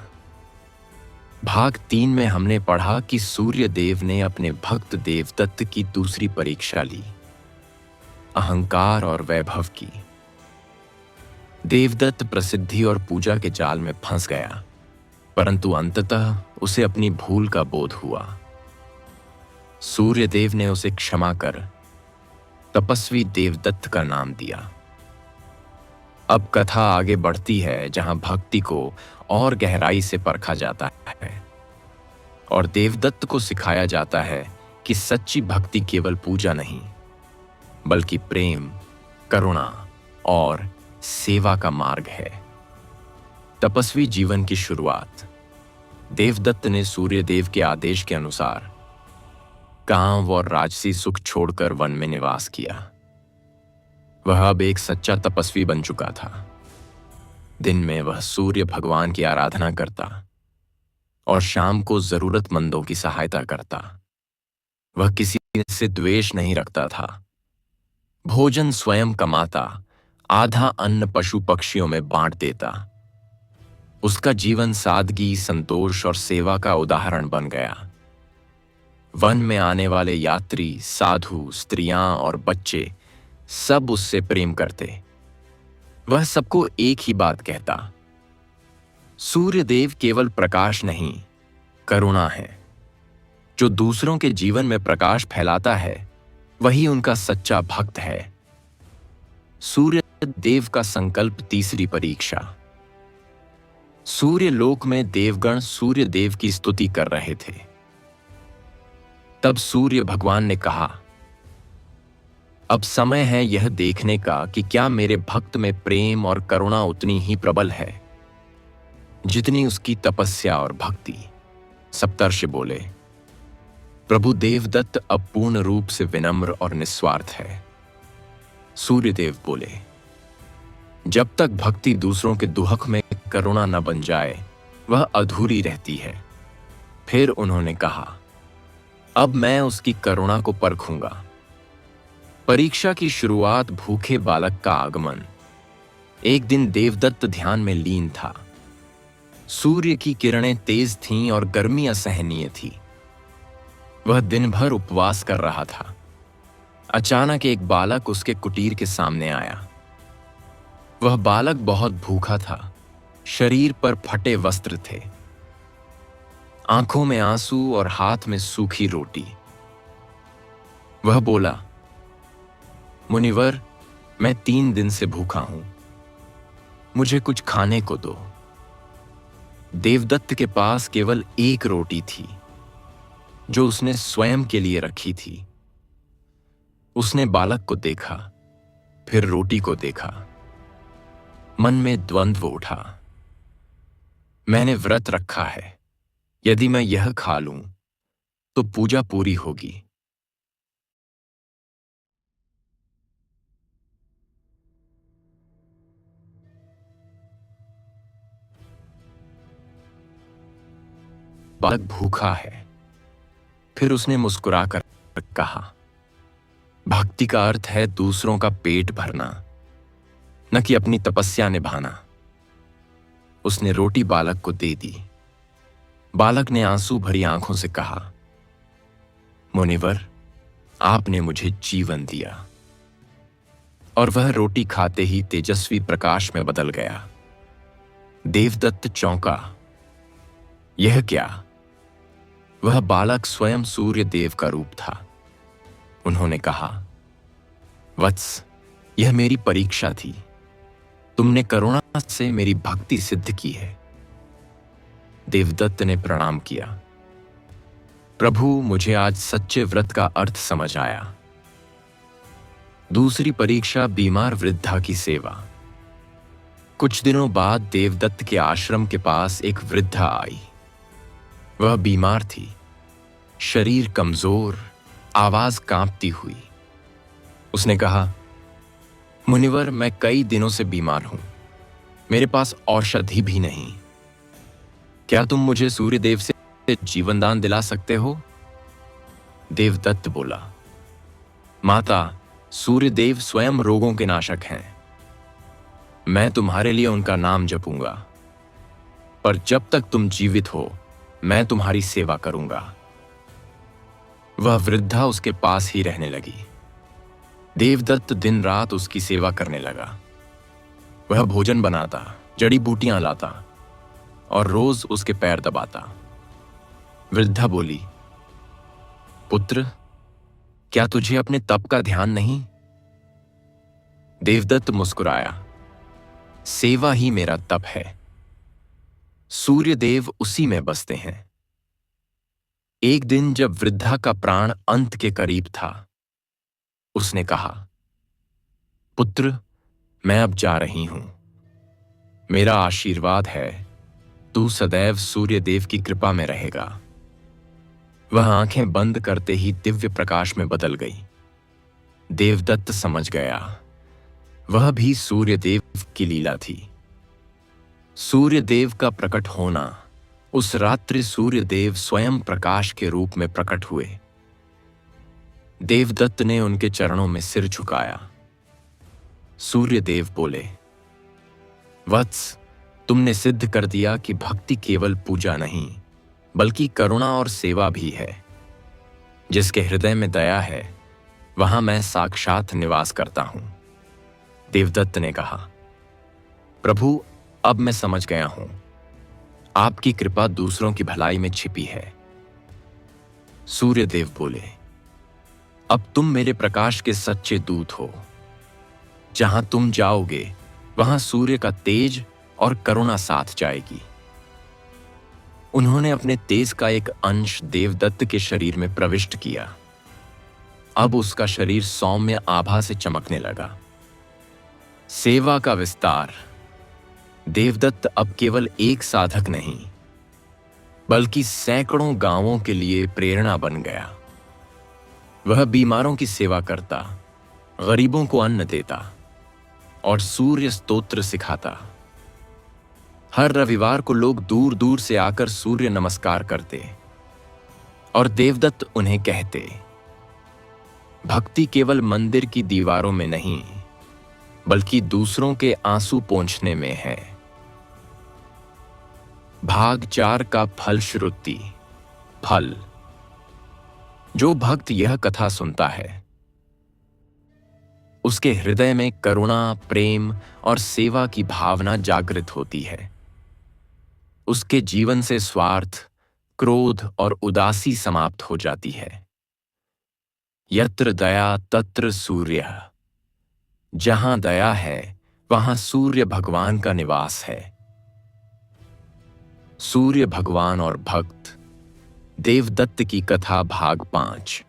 भाग 3 में हमने पढ़ा कि सूर्यदेव ने अपने भक्त देवदत्त की दूसरी परीक्षा ली, अहंकार और वैभव की। देवदत्त प्रसिद्धि और पूजा के जाल में फंस गया, परंतु अंततः उसे अपनी भूल का बोध हुआ। सूर्यदेव ने उसे क्षमा कर तपस्वी देवदत्त का नाम दिया। अब कथा आगे बढ़ती है, जहां भक्ति को और गहराई से परखा जाता है और देवदत्त को सिखाया जाता है कि सच्ची भक्ति केवल पूजा नहीं, बल्कि प्रेम, करुणा और सेवा का मार्ग है। तपस्वी जीवन की शुरुआत। देवदत्त ने सूर्यदेव के आदेश के अनुसार काम और राजसी सुख छोड़कर वन में निवास किया। वह अब एक सच्चा तपस्वी बन चुका था। दिन में वह सूर्य भगवान की आराधना करता और शाम को जरूरतमंदों की सहायता करता। वह किसी से द्वेष नहीं रखता था। भोजन स्वयं कमाता, आधा अन्न पशु पक्षियों में बांट देता। उसका जीवन सादगी, संतोष और सेवा का उदाहरण बन गया। वन में आने वाले यात्री, साधु, स्त्रियां और बच्चे सब उससे प्रेम करते। वह सबको एक ही बात कहता, सूर्यदेव केवल प्रकाश नहीं, करुणा है। जो दूसरों के जीवन में प्रकाश फैलाता है, वही उनका सच्चा भक्त है। सूर्यदेव का संकल्प। तीसरी परीक्षा। सूर्य लोक में देवगण सूर्यदेव की स्तुति कर रहे थे। तब सूर्य भगवान ने कहा, अब समय है यह देखने का कि क्या मेरे भक्त में प्रेम और करुणा उतनी ही प्रबल है जितनी उसकी तपस्या और भक्ति। सप्तर्षि बोले, प्रभु देवदत्त अब पूर्ण रूप से विनम्र और निस्वार्थ है। सूर्यदेव बोले, जब तक भक्ति दूसरों के दुहक में करुणा न बन जाए वह अधूरी रहती है। फिर उन्होंने कहा, अब मैं उसकी करुणा को परखूंगा। परीक्षा की शुरुआत भूखे बालक का आगमन। एक दिन देवदत्त ध्यान में लीन था। सूर्य की किरणें तेज थीं और गर्मी असहनीय थी। वह दिन भर उपवास कर रहा था। अचानक एक बालक उसके कुटीर के सामने आया। वह बालक बहुत भूखा था। शरीर पर फटे वस्त्र थे, आंखों में आंसू और हाथ में सूखी रोटी। वह बोला, मुनिवर, मैं 3 दिन से भूखा हूं, मुझे कुछ खाने को दो। देवदत्त के पास केवल एक रोटी थी जो उसने स्वयं के लिए रखी थी। उसने बालक को देखा, फिर रोटी को देखा। मन में द्वंद्व उठा। मैंने व्रत रखा है, यदि मैं यह खा लूं तो पूजा पूरी होगी। बालक भूखा है। फिर उसने मुस्कुराकर कहा, भक्ति का अर्थ है दूसरों का पेट भरना, न कि अपनी तपस्या निभाना। उसने रोटी बालक को दे दी। बालक ने आंसू भरी आंखों से कहा, मुनिवर, आपने मुझे जीवन दिया। और वह रोटी खाते ही तेजस्वी प्रकाश में बदल गया। देवदत्त चौंका, यह क्या? वह बालक स्वयं सूर्य देव का रूप था। उन्होंने कहा, वत्स, यह मेरी परीक्षा थी। तुमने करुणा से मेरी भक्ति सिद्ध की है। देवदत्त ने प्रणाम किया। प्रभु, मुझे आज सच्चे व्रत का अर्थ समझ आया। दूसरी परीक्षा, बीमार वृद्धा की सेवा। कुछ दिनों बाद देवदत्त के आश्रम के पास एक वृद्धा आई। वह बीमार थी, शरीर कमजोर, आवाज कांपती हुई। उसने कहा, मुनिवर, मैं कई दिनों से बीमार हूं, मेरे पास औषधि भी नहीं। क्या तुम मुझे सूर्यदेव से जीवन दान दिला सकते हो? देवदत्त बोला, माता, सूर्यदेव स्वयं रोगों के नाशक हैं। मैं तुम्हारे लिए उनका नाम जपूंगा, पर जब तक तुम जीवित हो मैं तुम्हारी सेवा करूंगा। वह वृद्धा उसके पास ही रहने लगी। देवदत्त दिन रात उसकी सेवा करने लगा। वह भोजन बनाता, जड़ी बूटियां लाता और रोज उसके पैर दबाता। वृद्धा बोली, पुत्र, क्या तुझे अपने तप का ध्यान नहीं? देवदत्त मुस्कुराया, सेवा ही मेरा तप है। सूर्यदेव उसी में बसते हैं। एक दिन जब वृद्धा का प्राण अंत के करीब था, उसने कहा, पुत्र, मैं अब जा रही हूं। मेरा आशीर्वाद है, तू सदैव सूर्यदेव की कृपा में रहेगा। वह आंखें बंद करते ही दिव्य प्रकाश में बदल गई। देवदत्त समझ गया, वह भी सूर्यदेव की लीला थी। सूर्यदेव का प्रकट होना। उस रात्रि सूर्यदेव स्वयं प्रकाश के रूप में प्रकट हुए। देवदत्त ने उनके चरणों में सिर झुकाया। सूर्यदेव बोले, वत्स, तुमने सिद्ध कर दिया कि भक्ति केवल पूजा नहीं बल्कि करुणा और सेवा भी है। जिसके हृदय में दया है वहां मैं साक्षात निवास करता हूं। देवदत्त ने कहा, प्रभु, अब मैं समझ गया हूं, आपकी कृपा दूसरों की भलाई में छिपी है। सूर्यदेव बोले, अब तुम मेरे प्रकाश के सच्चे दूत हो। जहां तुम जाओगे वहां सूर्य का तेज और करुणा साथ जाएगी। उन्होंने अपने तेज का एक अंश देवदत्त के शरीर में प्रविष्ट किया। अब उसका शरीर सौम्य आभा से चमकने लगा। सेवा का विस्तार। देवदत्त अब केवल एक साधक नहीं, बल्कि सैकड़ों गांवों के लिए प्रेरणा बन गया। वह बीमारों की सेवा करता, गरीबों को अन्न देता और सूर्य स्तोत्र सिखाता। हर रविवार को लोग दूर दूर से आकर सूर्य नमस्कार करते और देवदत्त उन्हें कहते, भक्ति केवल मंदिर की दीवारों में नहीं, बल्कि दूसरों के आंसू पोंछने में है। भाग 4 का फलश्रुति। फल। जो भक्त यह कथा सुनता है, उसके हृदय में करुणा, प्रेम और सेवा की भावना जागृत होती है। उसके जीवन से स्वार्थ, क्रोध और उदासी समाप्त हो जाती है। यत्र दया तत्र सूर्य। जहां दया है, वहां सूर्य भगवान का निवास है। सूर्य भगवान और भक्त। देवदत्त की कथा भाग 5।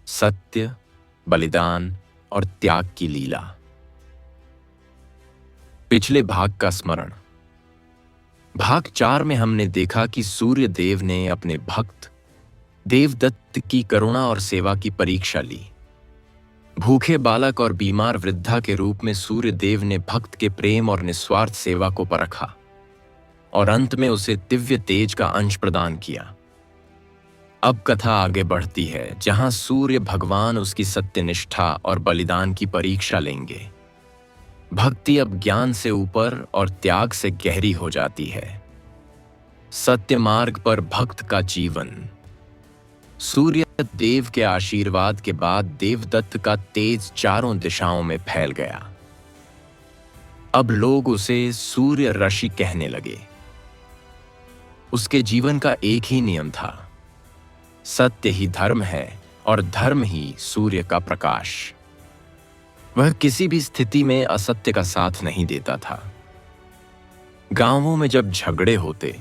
सत्य, बलिदान और त्याग की लीला। पिछले भाग का स्मरण। भाग 4 में हमने देखा कि सूर्य देव ने अपने भक्त देवदत्त की करुणा और सेवा की परीक्षा ली। भूखे बालक और बीमार वृद्धा के रूप में सूर्य देव ने भक्त के प्रेम और निस्वार्थ सेवा को परखा और अंत में उसे दिव्य तेज का अंश प्रदान किया। अब कथा आगे बढ़ती है, जहां सूर्य भगवान उसकी सत्यनिष्ठा और बलिदान की परीक्षा लेंगे। भक्ति अब ज्ञान से ऊपर और त्याग से गहरी हो जाती है। सत्य मार्ग पर भक्त का जीवन। सूर्य देव के आशीर्वाद के बाद देवदत्त का तेज चारों दिशाओं में फैल गया। अब लोग उसे सूर्य ऋषि कहने लगे। उसके जीवन का एक ही नियम था, सत्य ही धर्म है और धर्म ही सूर्य का प्रकाश। वह किसी भी स्थिति में असत्य का साथ नहीं देता था। गांवों में जब झगड़े होते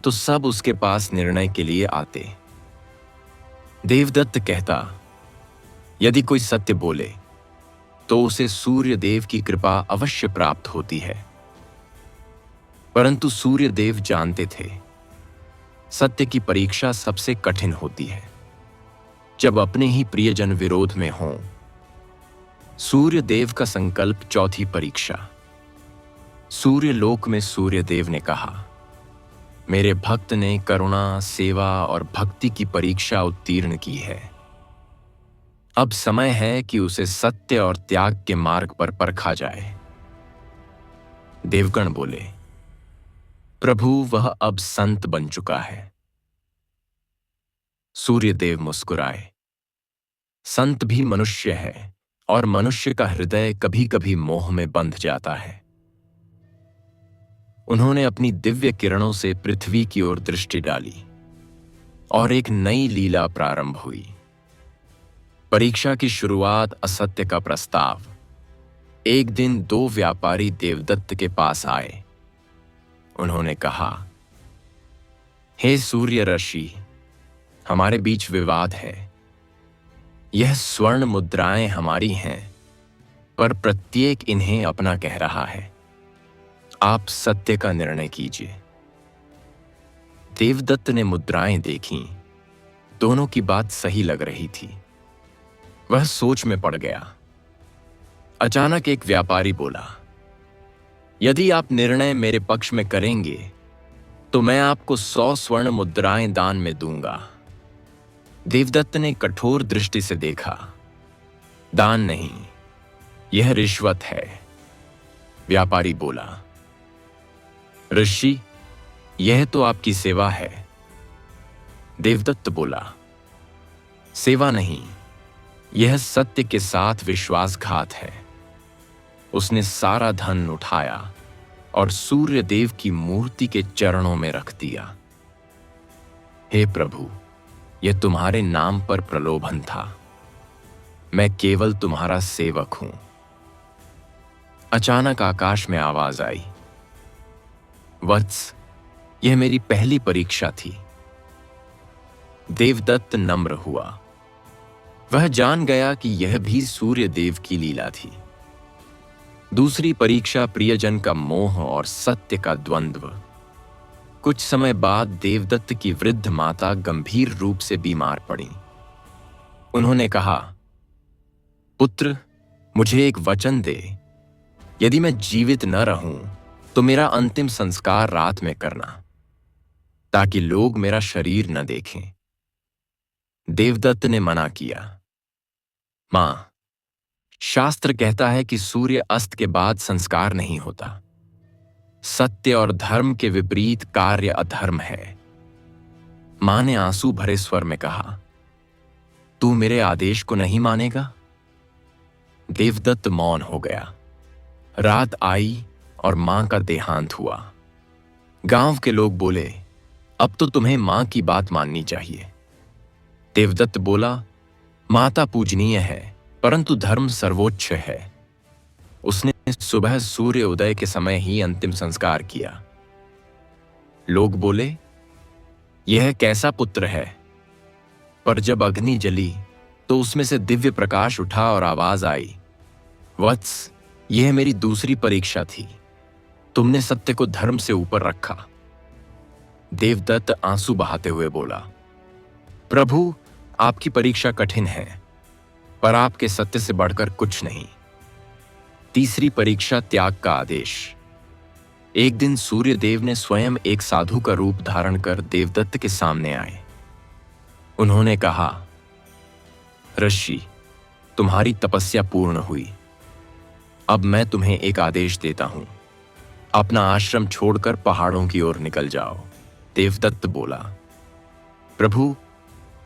तो सब उसके पास निर्णय के लिए आते। देवदत्त कहता, यदि कोई सत्य बोले तो उसे सूर्य देव की कृपा अवश्य प्राप्त होती है। परंतु सूर्य देव जानते थे, सत्य की परीक्षा सबसे कठिन होती है जब अपने ही प्रियजन विरोध में हों। सूर्य देव का संकल्प चौथी परीक्षा। सूर्य लोक में सूर्य देव ने कहा, मेरे भक्त ने करुणा, सेवा और भक्ति की परीक्षा उत्तीर्ण की है। अब समय है कि उसे सत्य और त्याग के मार्ग पर परखा जाए। देवगण बोले, प्रभु वह अब संत बन चुका है। सूर्यदेव मुस्कुराए, संत भी मनुष्य है और मनुष्य का हृदय कभी कभी मोह में बंध जाता है। उन्होंने अपनी दिव्य किरणों से पृथ्वी की ओर दृष्टि डाली और एक नई लीला प्रारंभ हुई। परीक्षा की शुरुआत असत्य का प्रस्ताव। एक दिन 2 व्यापारी देवदत्त के पास आए। उन्होंने कहा, हे सूर्य ऋषि, हमारे बीच विवाद है। यह स्वर्ण मुद्राएं हमारी हैं, पर प्रत्येक इन्हें अपना कह रहा है। आप सत्य का निर्णय कीजिए। देवदत्त ने मुद्राएं देखीं। दोनों की बात सही लग रही थी। वह सोच में पड़ गया। अचानक एक व्यापारी बोला, यदि आप निर्णय मेरे पक्ष में करेंगे तो मैं आपको 100 स्वर्ण मुद्राएं दान में दूंगा। देवदत्त ने कठोर दृष्टि से देखा। दान नहीं, यह रिश्वत है। व्यापारी बोला, ऋषि, यह तो आपकी सेवा है। देवदत्त बोला, सेवा नहीं, यह सत्य के साथ विश्वासघात है। उसने सारा धन उठाया और सूर्य देव की मूर्ति के चरणों में रख दिया। हे प्रभु, यह तुम्हारे नाम पर प्रलोभन था। मैं केवल तुम्हारा सेवक हूं। अचानक आकाश में आवाज आई, वत्स, यह मेरी पहली परीक्षा थी। देवदत्त नम्र हुआ। वह जान गया कि यह भी सूर्य देव की लीला थी। दूसरी परीक्षा प्रियजन का मोह और सत्य का द्वंद्व। कुछ समय बाद देवदत्त की वृद्ध माता गंभीर रूप से बीमार पड़ी। उन्होंने कहा, पुत्र, मुझे एक वचन दे। यदि मैं जीवित न रहूं तो मेरा अंतिम संस्कार रात में करना, ताकि लोग मेरा शरीर न देखें। देवदत्त ने मना किया। मां, शास्त्र कहता है कि सूर्य अस्त के बाद संस्कार नहीं होता। सत्य और धर्म के विपरीत कार्य अधर्म है। मां ने आंसू भरे स्वर में कहा, तू मेरे आदेश को नहीं मानेगा? देवदत्त मौन हो गया। रात आई और मां का देहांत हुआ। गांव के लोग बोले, अब तो तुम्हें मां की बात माननी चाहिए। देवदत्त बोला, माता पूजनीय है, परंतु धर्म सर्वोच्च है। उसने सुबह सूर्य उदय के समय ही अंतिम संस्कार किया। लोग बोले, यह कैसा पुत्र है? पर जब अग्नि जली तो उसमें से दिव्य प्रकाश उठा और आवाज आई, वत्स, यह मेरी दूसरी परीक्षा थी। तुमने सत्य को धर्म से ऊपर रखा। देवदत्त आंसू बहाते हुए बोला, प्रभु, आपकी परीक्षा कठिन है, पर आपके सत्य से बढ़कर कुछ नहीं। तीसरी परीक्षा त्याग का आदेश। एक दिन सूर्य देव ने स्वयं एक साधु का रूप धारण कर देवदत्त के सामने आए। उन्होंने कहा, ऋषि, तुम्हारी तपस्या पूर्ण हुई। अब मैं तुम्हें एक आदेश देता हूं, अपना आश्रम छोड़कर पहाड़ों की ओर निकल जाओ। देवदत्त बोला, प्रभु,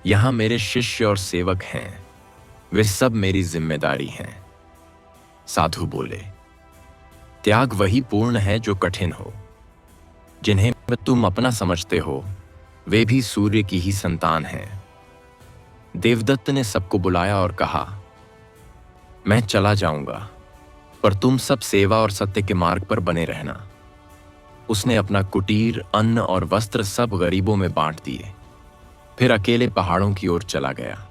यहां मेरे शिष्य और सेवक हैं, वे सब मेरी जिम्मेदारी हैं। साधु बोले, त्याग वही पूर्ण है जो कठिन हो। जिन्हें तुम अपना समझते हो वे भी सूर्य की ही संतान हैं। देवदत्त ने सबको बुलाया और कहा, मैं चला जाऊंगा, पर तुम सब सेवा और सत्य के मार्ग पर बने रहना। उसने अपना कुटीर, अन्न और वस्त्र सब गरीबों में बांट दिए, फिर अकेले पहाड़ों की ओर चला गया।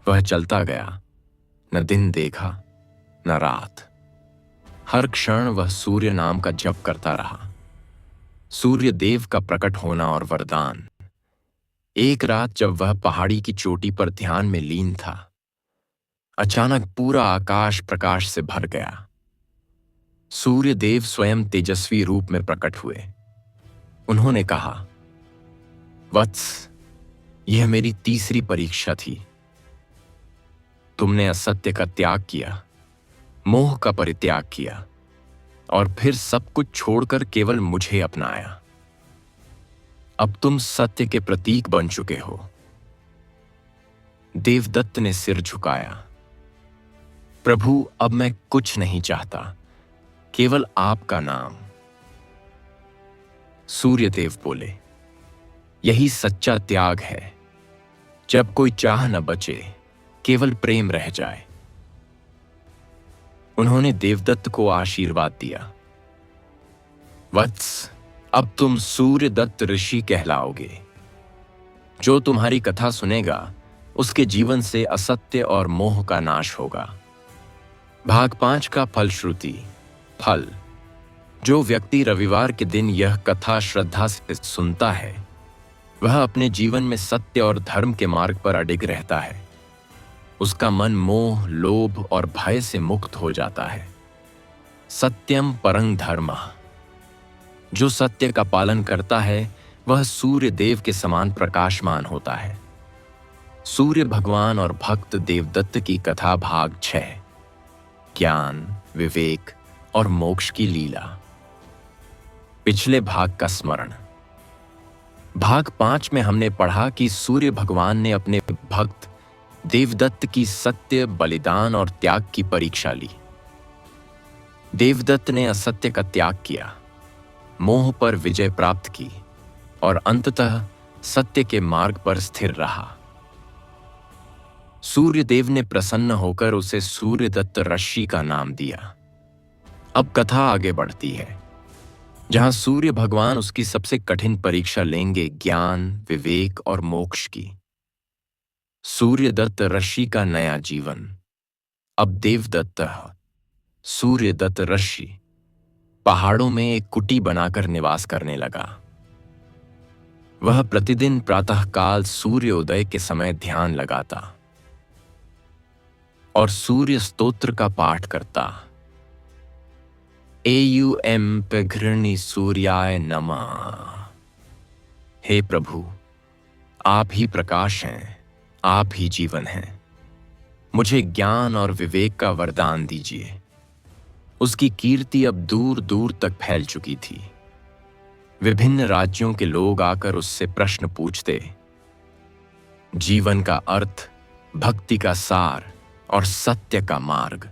वह चलता गया, न दिन देखा न रात। हर क्षण वह सूर्य नाम का जप करता रहा। सूर्य देव का प्रकट होना और वरदान। एक रात जब वह पहाड़ी की चोटी पर ध्यान में लीन था, अचानक पूरा आकाश प्रकाश से भर गया। सूर्य देव स्वयं तेजस्वी रूप में प्रकट हुए। उन्होंने कहा, वत्स, यह मेरी तीसरी परीक्षा थी। तुमने असत्य का त्याग किया, मोह का परित्याग किया और फिर सब कुछ छोड़कर केवल मुझे अपनाया। अब तुम सत्य के प्रतीक बन चुके हो। देवदत्त ने सिर झुकाया। प्रभु, अब मैं कुछ नहीं चाहता, केवल आपका नाम। सूर्यदेव बोले, यही सच्चा त्याग है, जब कोई चाह न बचे, केवल प्रेम रह जाए। उन्होंने देवदत्त को आशीर्वाद दिया। वत्स, अब तुम सूर्यदत्त ऋषि कहलाओगे। जो तुम्हारी कथा सुनेगा उसके जीवन से असत्य और मोह का नाश होगा। भाग 5 का फलश्रुति। फल। जो व्यक्ति रविवार के दिन यह कथा श्रद्धा से सुनता है, वह अपने जीवन में सत्य और धर्म के मार्ग पर अडिग रहता है। उसका मन मोह, लोभ और भय से मुक्त हो जाता है। सत्यम परं धर्मः। जो सत्य का पालन करता है वह सूर्य देव के समान प्रकाशमान होता है। सूर्य भगवान और भक्त देवदत्त की कथा भाग 6। ज्ञान, विवेक और मोक्ष की लीला। पिछले भाग का स्मरण। भाग 5 में हमने पढ़ा कि सूर्य भगवान ने अपने भक्त देवदत्त की सत्य, बलिदान और त्याग की परीक्षा ली। देवदत्त ने असत्य का त्याग किया, मोह पर विजय प्राप्त की और अंततः सत्य के मार्ग पर स्थिर रहा। सूर्यदेव ने प्रसन्न होकर उसे सूर्यदत्त ऋषि का नाम दिया। अब कथा आगे बढ़ती है। जहां सूर्य भगवान उसकी सबसे कठिन परीक्षा लेंगे, ज्ञान, विवेक और मोक्ष की। सूर्यदत्त ऋषि का नया जीवन। अब देवदत्त सूर्यदत्त ऋषि पहाड़ों में एक कुटी बनाकर निवास करने लगा। वह प्रतिदिन प्रातःकाल सूर्योदय के समय ध्यान लगाता और सूर्य स्तोत्र का पाठ करता। एयुएम प्रघृणी सूर्याय नमः। हे प्रभु, आप ही प्रकाश हैं, आप ही जीवन हैं। मुझे ज्ञान और विवेक का वरदान दीजिए। उसकी कीर्ति अब दूर दूर तक फैल चुकी थी। विभिन्न राज्यों के लोग आकर उससे प्रश्न पूछते। जीवन का अर्थ, भक्ति का सार और सत्य का मार्ग।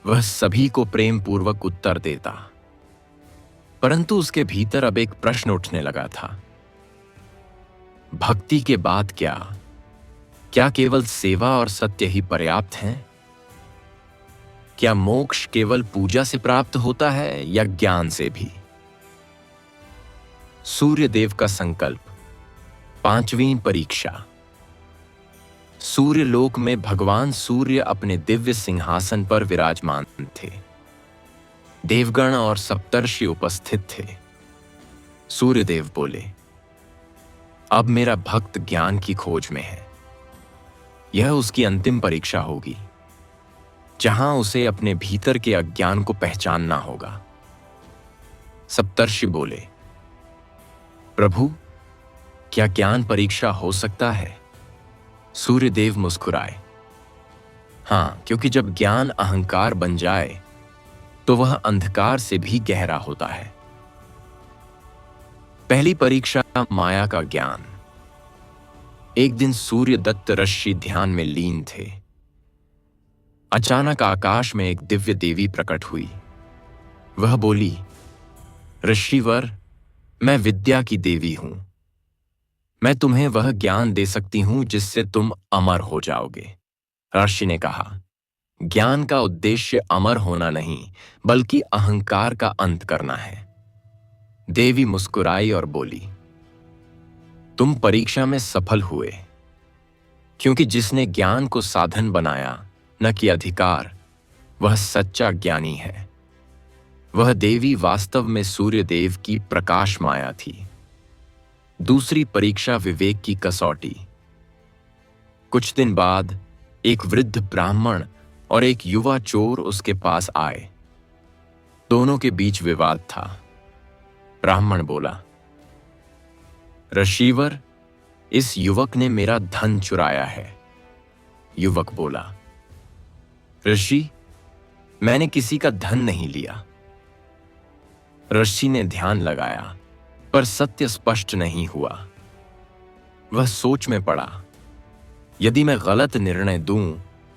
वह सभी को प्रेम पूर्वक उत्तर देता, परंतु उसके भीतर अब एक प्रश्न उठने लगा था। भक्ति के बाद क्या? क्या केवल सेवा और सत्य ही पर्याप्त हैं? क्या मोक्ष केवल पूजा से प्राप्त होता है या ज्ञान से भी? सूर्यदेव का संकल्प। 5वीं परीक्षा। सूर्यलोक में भगवान सूर्य अपने दिव्य सिंहासन पर विराजमान थे। देवगण और सप्तर्षि उपस्थित थे। सूर्यदेव बोले, अब मेरा भक्त ज्ञान की खोज में है। यह उसकी अंतिम परीक्षा होगी, जहां उसे अपने भीतर के अज्ञान को पहचानना होगा। सप्तर्षि बोले, प्रभु, क्या ज्ञान परीक्षा हो सकता है? सूर्यदेव मुस्कुराए, हां, क्योंकि जब ज्ञान अहंकार बन जाए तो वह अंधकार से भी गहरा होता है। पहली परीक्षा, माया का ज्ञान। एक दिन सूर्यदत्त ऋषि ध्यान में लीन थे। अचानक आकाश में एक दिव्य देवी प्रकट हुई। वह बोली, ऋषिवर, मैं विद्या की देवी हूं। मैं तुम्हें वह ज्ञान दे सकती हूं जिससे तुम अमर हो जाओगे। ऋषि ने कहा, ज्ञान का उद्देश्य अमर होना नहीं, बल्कि अहंकार का अंत करना है। देवी मुस्कुराई और बोली, तुम परीक्षा में सफल हुए, क्योंकि जिसने ज्ञान को साधन बनाया, न कि अधिकार, वह सच्चा ज्ञानी है। वह देवी वास्तव में सूर्यदेव की प्रकाश माया थी। दूसरी परीक्षा, विवेक की कसौटी। कुछ दिन बाद एक वृद्ध ब्राह्मण और एक युवा चोर उसके पास आए। दोनों के बीच विवाद था। ब्राह्मण बोला, ऋषिवर, इस युवक ने मेरा धन चुराया है। युवक बोला, ऋषि, मैंने किसी का धन नहीं लिया। ऋषि ने ध्यान लगाया, पर सत्य स्पष्ट नहीं हुआ। वह सोच में पड़ा, यदि मैं गलत निर्णय दूं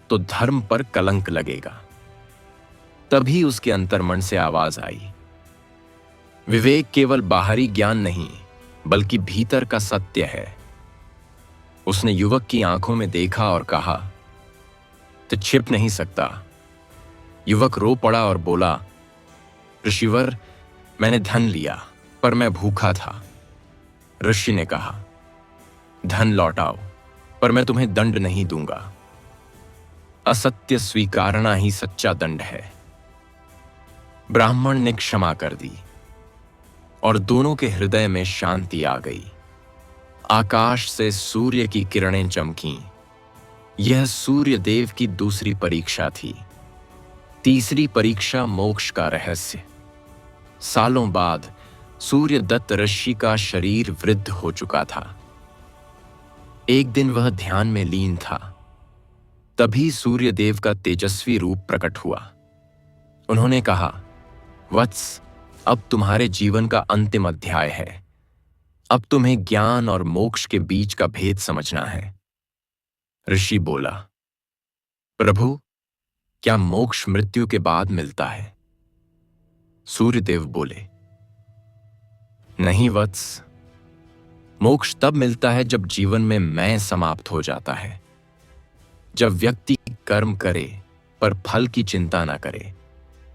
तो धर्म पर कलंक लगेगा। तभी उसके अंतर्मन से आवाज आई, विवेक केवल बाहरी ज्ञान नहीं, बल्कि भीतर का सत्य है। उसने युवक की आंखों में देखा और कहा, तो छिप नहीं सकता। युवक रो पड़ा और बोला, ऋषिवर, मैंने धन लिया, पर मैं भूखा था। ऋषि ने कहा, धन लौटाओ, पर मैं तुम्हें दंड नहीं दूंगा। असत्य स्वीकारना ही सच्चा दंड है। ब्राह्मण ने क्षमा कर दी और दोनों के हृदय में शांति आ गई। आकाश से सूर्य की किरणें चमकीं। यह सूर्यदेव की दूसरी परीक्षा थी। तीसरी परीक्षा, मोक्ष का रहस्य। सालों बाद सूर्यदत्त ऋषि का शरीर वृद्ध हो चुका था। एक दिन वह ध्यान में लीन था। तभी सूर्यदेव का तेजस्वी रूप प्रकट हुआ। उन्होंने कहा, वत्स, अब तुम्हारे जीवन का अंतिम अध्याय है। अब तुम्हें ज्ञान और मोक्ष के बीच का भेद समझना है। ऋषि बोला, प्रभु, क्या मोक्ष मृत्यु के बाद मिलता है? सूर्यदेव बोले, नहीं वत्स, मोक्ष तब मिलता है जब जीवन में मैं समाप्त हो जाता है। जब व्यक्ति कर्म करे पर फल की चिंता न करे,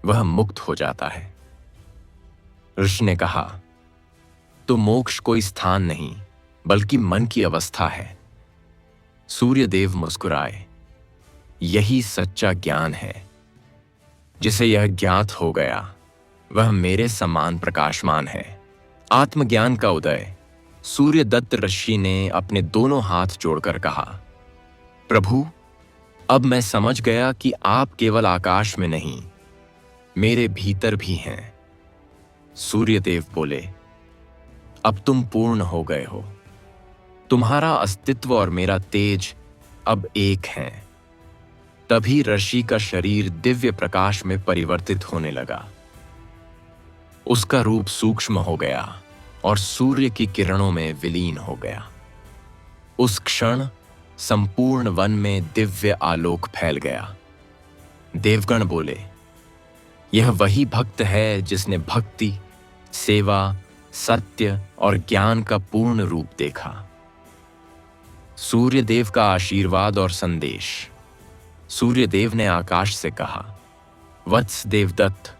वह मुक्त हो जाता है। ऋषि ने कहा, तो मोक्ष कोई स्थान नहीं बल्कि मन की अवस्था है। सूर्यदेव मुस्कुराए, यही सच्चा ज्ञान है। जिसे यह ज्ञात हो गया वह मेरे समान प्रकाशमान है। आत्मज्ञान का उदय। सूर्यदत्त ऋषि ने अपने दोनों हाथ जोड़कर कहा, प्रभु, अब मैं समझ गया कि आप केवल आकाश में नहीं, मेरे भीतर भी हैं। सूर्यदेव बोले, अब तुम पूर्ण हो गए हो। तुम्हारा अस्तित्व और मेरा तेज अब एक हैं। तभी ऋषि का शरीर दिव्य प्रकाश में परिवर्तित होने लगा। उसका रूप सूक्ष्म हो गया और सूर्य की किरणों में विलीन हो गया। उस क्षण संपूर्ण वन में दिव्य आलोक फैल गया। देवगण बोले, यह वही भक्त है जिसने भक्ति, सेवा, सत्य और ज्ञान का पूर्ण रूप देखा। सूर्यदेव का आशीर्वाद और संदेश। सूर्यदेव ने आकाश से कहा, वत्स देवदत्त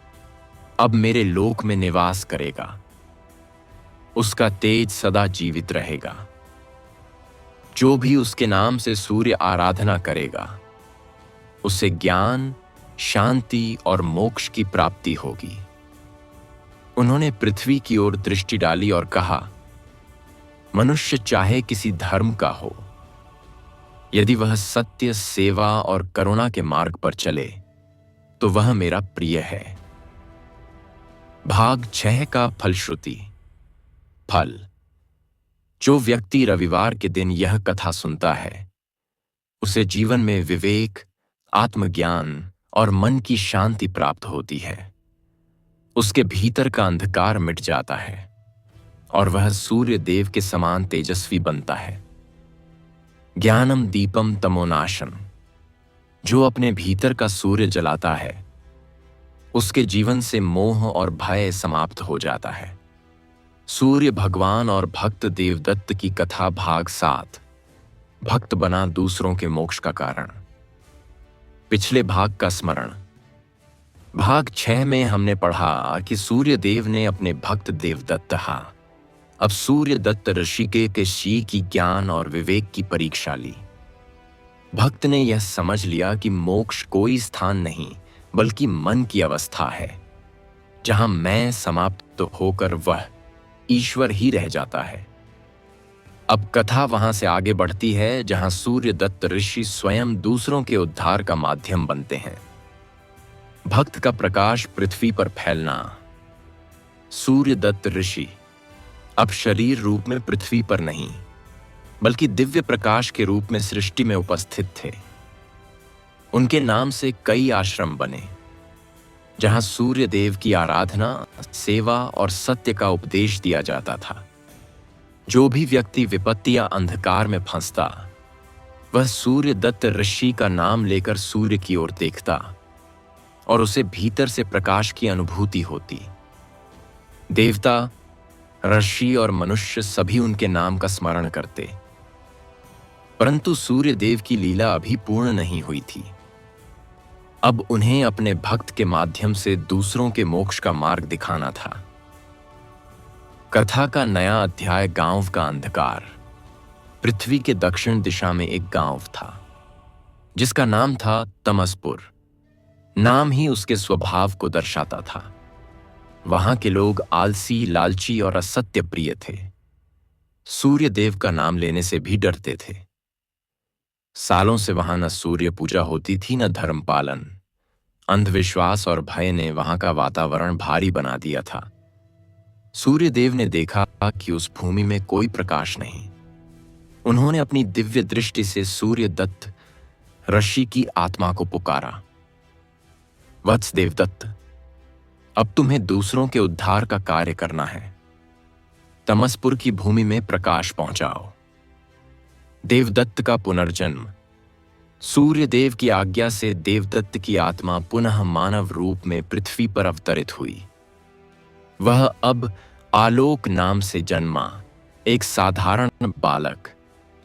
अब मेरे लोक में निवास करेगा। उसका तेज सदा जीवित रहेगा। जो भी उसके नाम से सूर्य आराधना करेगा उसे ज्ञान, शांति और मोक्ष की प्राप्ति होगी। उन्होंने पृथ्वी की ओर दृष्टि डाली और कहा, मनुष्य चाहे किसी धर्म का हो, यदि वह सत्य, सेवा और करुणा के मार्ग पर चले तो वह मेरा प्रिय है। भाग 6 का फलश्रुति। फल। जो व्यक्ति रविवार के दिन यह कथा सुनता है उसे जीवन में विवेक, आत्मज्ञान और मन की शांति प्राप्त होती है। उसके भीतर का अंधकार मिट जाता है और वह सूर्य देव के समान तेजस्वी बनता है। ज्ञानम दीपम तमोनाशम। जो अपने भीतर का सूर्य जलाता है उसके जीवन से मोह और भय समाप्त हो जाता है। सूर्य भगवान और भक्त देवदत्त की कथा भाग 7। भक्त बना दूसरों के मोक्ष का कारण। पिछले भाग का स्मरण। भाग 6 में हमने पढ़ा कि सूर्यदेव ने अपने भक्त देवदत्त अब सूर्यदत्त ऋषि के शी की ज्ञान और विवेक की परीक्षा ली। भक्त ने यह समझ लिया कि मोक्ष कोई स्थान नहीं बल्कि मन की अवस्था है, जहां मैं समाप्त होकर वह ईश्वर ही रह जाता है। अब कथा वहां से आगे बढ़ती है जहां सूर्यदत्त ऋषि स्वयं दूसरों के उद्धार का माध्यम बनते हैं। भक्त का प्रकाश पृथ्वी पर फैलना। सूर्यदत्त ऋषि अब शरीर रूप में पृथ्वी पर नहीं बल्कि दिव्य प्रकाश के रूप में सृष्टि में उपस्थित थे। उनके नाम से कई आश्रम बने जहां सूर्य देव की आराधना, सेवा और सत्य का उपदेश दिया जाता था। जो भी व्यक्ति विपत्ति या अंधकार में फंसता वह सूर्यदत्त ऋषि का नाम लेकर सूर्य की ओर देखता और उसे भीतर से प्रकाश की अनुभूति होती। देवता, ऋषि और मनुष्य सभी उनके नाम का स्मरण करते। परंतु सूर्यदेव की लीला अभी पूर्ण नहीं हुई थी। अब उन्हें अपने भक्त के माध्यम से दूसरों के मोक्ष का मार्ग दिखाना था। कथा का नया अध्याय। गांव का अंधकार। पृथ्वी के दक्षिण दिशा में एक गांव था जिसका नाम था तमसपुर। नाम ही उसके स्वभाव को दर्शाता था। वहां के लोग आलसी, लालची और असत्य प्रिय थे। सूर्यदेव का नाम लेने से भी डरते थे। सालों से वहां न सूर्य पूजा होती थी न धर्म पालन। अंधविश्वास और भय ने वहां का वातावरण भारी बना दिया था। सूर्यदेव ने देखा कि उस भूमि में कोई प्रकाश नहीं। उन्होंने अपनी दिव्य दृष्टि से सूर्यदत्त ऋषि की आत्मा को पुकारा, वत्स देवदत्त, अब तुम्हें दूसरों के उद्धार का कार्य करना है। तमसपुर की भूमि में प्रकाश पहुंचाओ। देवदत्त का पुनर्जन्म। सूर्यदेव की आज्ञा से देवदत्त की आत्मा पुनः मानव रूप में पृथ्वी पर अवतरित हुई। वह अब आलोक नाम से जन्मा, एक साधारण बालक,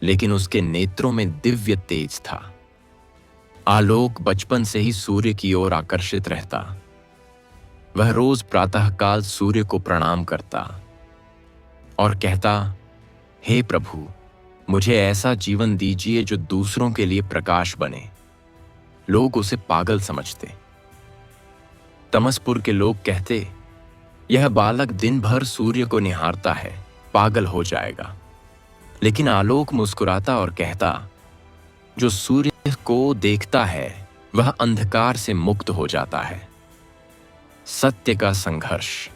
लेकिन उसके नेत्रों में दिव्य तेज था। आलोक बचपन से ही सूर्य की ओर आकर्षित रहता। वह रोज प्रातःकाल सूर्य को प्रणाम करता और कहता, हे प्रभु, मुझे ऐसा जीवन दीजिए जो दूसरों के लिए प्रकाश बने। लोग उसे पागल समझते। तमसपुर के लोग कहते, यह बालक दिन भर सूर्य को निहारता है, पागल हो जाएगा। लेकिन आलोक मुस्कुराता और कहता, जो सूर्य को देखता है वह अंधकार से मुक्त हो जाता है। सत्य का संघर्ष।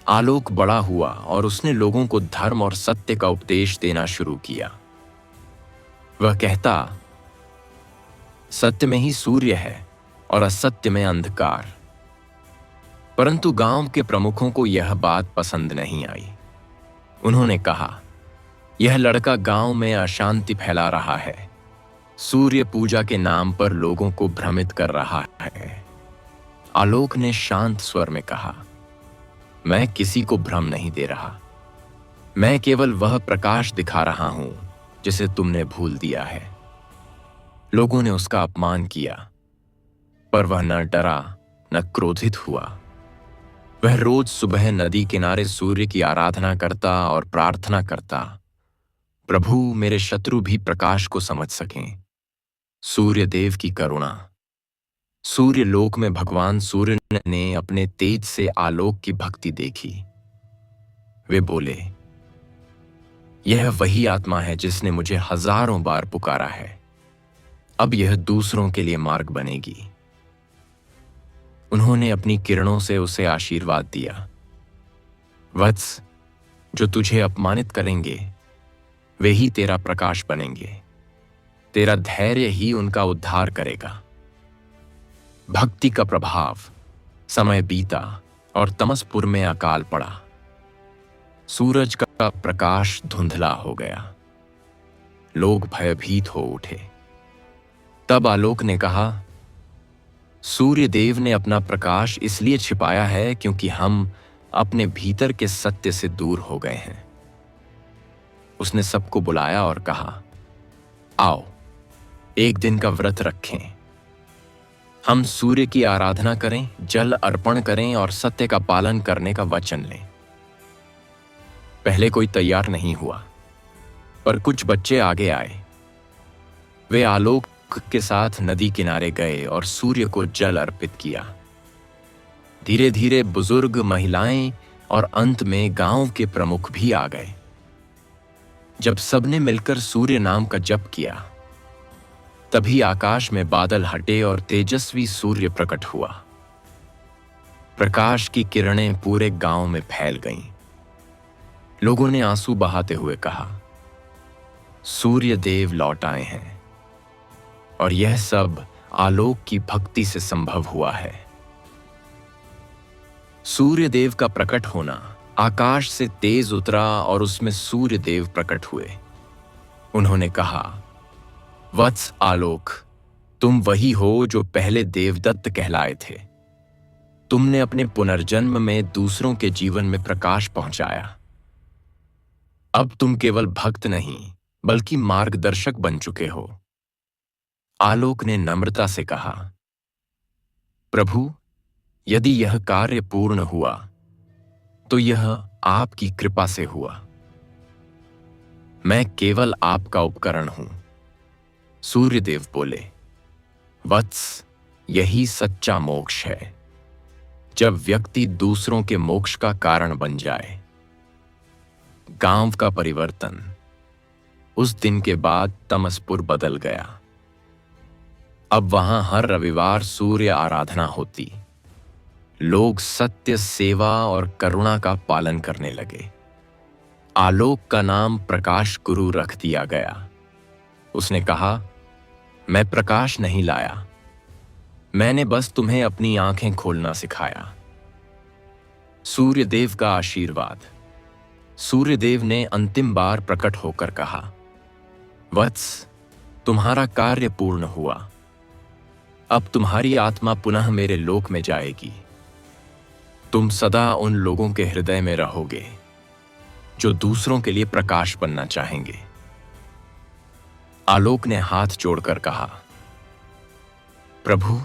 आलोक बड़ा हुआ और उसने लोगों को धर्म और सत्य का उपदेश देना शुरू किया। वह कहता, सत्य में ही सूर्य है और असत्य में अंधकार। परंतु गांव के प्रमुखों को यह बात पसंद नहीं आई। उन्होंने कहा, यह लड़का गांव में अशांति फैला रहा है, सूर्य पूजा के नाम पर लोगों को भ्रमित कर रहा है। आलोक ने शांत स्वर में कहा, मैं किसी को भ्रम नहीं दे रहा, मैं केवल वह प्रकाश दिखा रहा हूं जिसे तुमने भूल दिया है। लोगों ने उसका अपमान किया, पर वह न डरा न क्रोधित हुआ। वह रोज सुबह नदी किनारे सूर्य की आराधना करता और प्रार्थना करता, प्रभु मेरे शत्रु भी प्रकाश को समझ सकें। सूर्य देव की करुणा। सूर्य लोक में भगवान सूर्य ने अपने तेज से आलोक की भक्ति देखी। वे बोले, यह वही आत्मा है जिसने मुझे हजारों बार पुकारा है, अब यह दूसरों के लिए मार्ग बनेगी। उन्होंने अपनी किरणों से उसे आशीर्वाद दिया, वत्स, जो तुझे अपमानित करेंगे वे ही तेरा प्रकाश बनेंगे, तेरा धैर्य ही उनका उद्धार करेगा। भक्ति का प्रभाव। समय बीता और तमसपुर में अकाल पड़ा। सूरज का प्रकाश धुंधला हो गया। लोग भयभीत हो उठे। तब आलोक ने कहा, सूर्य देव ने अपना प्रकाश इसलिए छिपाया है क्योंकि हम अपने भीतर के सत्य से दूर हो गए हैं। उसने सबको बुलाया और कहा, आओ एक दिन का व्रत रखें। हम सूर्य की आराधना करें, जल अर्पण करें और सत्य का पालन करने का वचन लें। पहले कोई तैयार नहीं हुआ, पर कुछ बच्चे आगे आए। वे आलोक के साथ नदी किनारे गए और सूर्य को जल अर्पित किया। धीरे धीरे बुजुर्ग, महिलाएं और अंत में गांव के प्रमुख भी आ गए। जब सबने मिलकर सूर्य नाम का जप किया, तभी आकाश में बादल हटे और तेजस्वी सूर्य प्रकट हुआ। प्रकाश की किरणें पूरे गांव में फैल गईं। लोगों ने आंसू बहाते हुए कहा, सूर्य देव लौट आए हैं और यह सब आलोक की भक्ति से संभव हुआ है। सूर्य देव का प्रकट होना। आकाश से तेज उतरा और उसमें सूर्य देव प्रकट हुए। उन्होंने कहा, वत्स आलोक, तुम वही हो जो पहले देवदत्त कहलाए थे। तुमने अपने पुनर्जन्म में दूसरों के जीवन में प्रकाश पहुंचाया। अब तुम केवल भक्त नहीं बल्कि मार्गदर्शक बन चुके हो। आलोक ने नम्रता से कहा, प्रभु, यदि यह कार्य पूर्ण हुआ तो यह आपकी कृपा से हुआ। मैं केवल आपका उपकरण हूं। सूर्यदेव बोले, वत्स, यही सच्चा मोक्ष है, जब व्यक्ति दूसरों के मोक्ष का कारण बन जाए। गांव का परिवर्तन। उस दिन के बाद तमसपुर बदल गया। अब वहां हर रविवार सूर्य आराधना होती। लोग सत्य, सेवा और करुणा का पालन करने लगे। आलोक का नाम प्रकाश गुरु रख दिया गया। उसने कहा, मैं प्रकाश नहीं लाया, मैंने बस तुम्हें अपनी आंखें खोलना सिखाया। सूर्यदेव का आशीर्वाद। सूर्यदेव ने अंतिम बार प्रकट होकर कहा, वत्स, तुम्हारा कार्य पूर्ण हुआ। अब तुम्हारी आत्मा पुनः मेरे लोक में जाएगी। तुम सदा उन लोगों के हृदय में रहोगे जो दूसरों के लिए प्रकाश बनना चाहेंगे। आलोक ने हाथ जोड़कर कहा, प्रभु,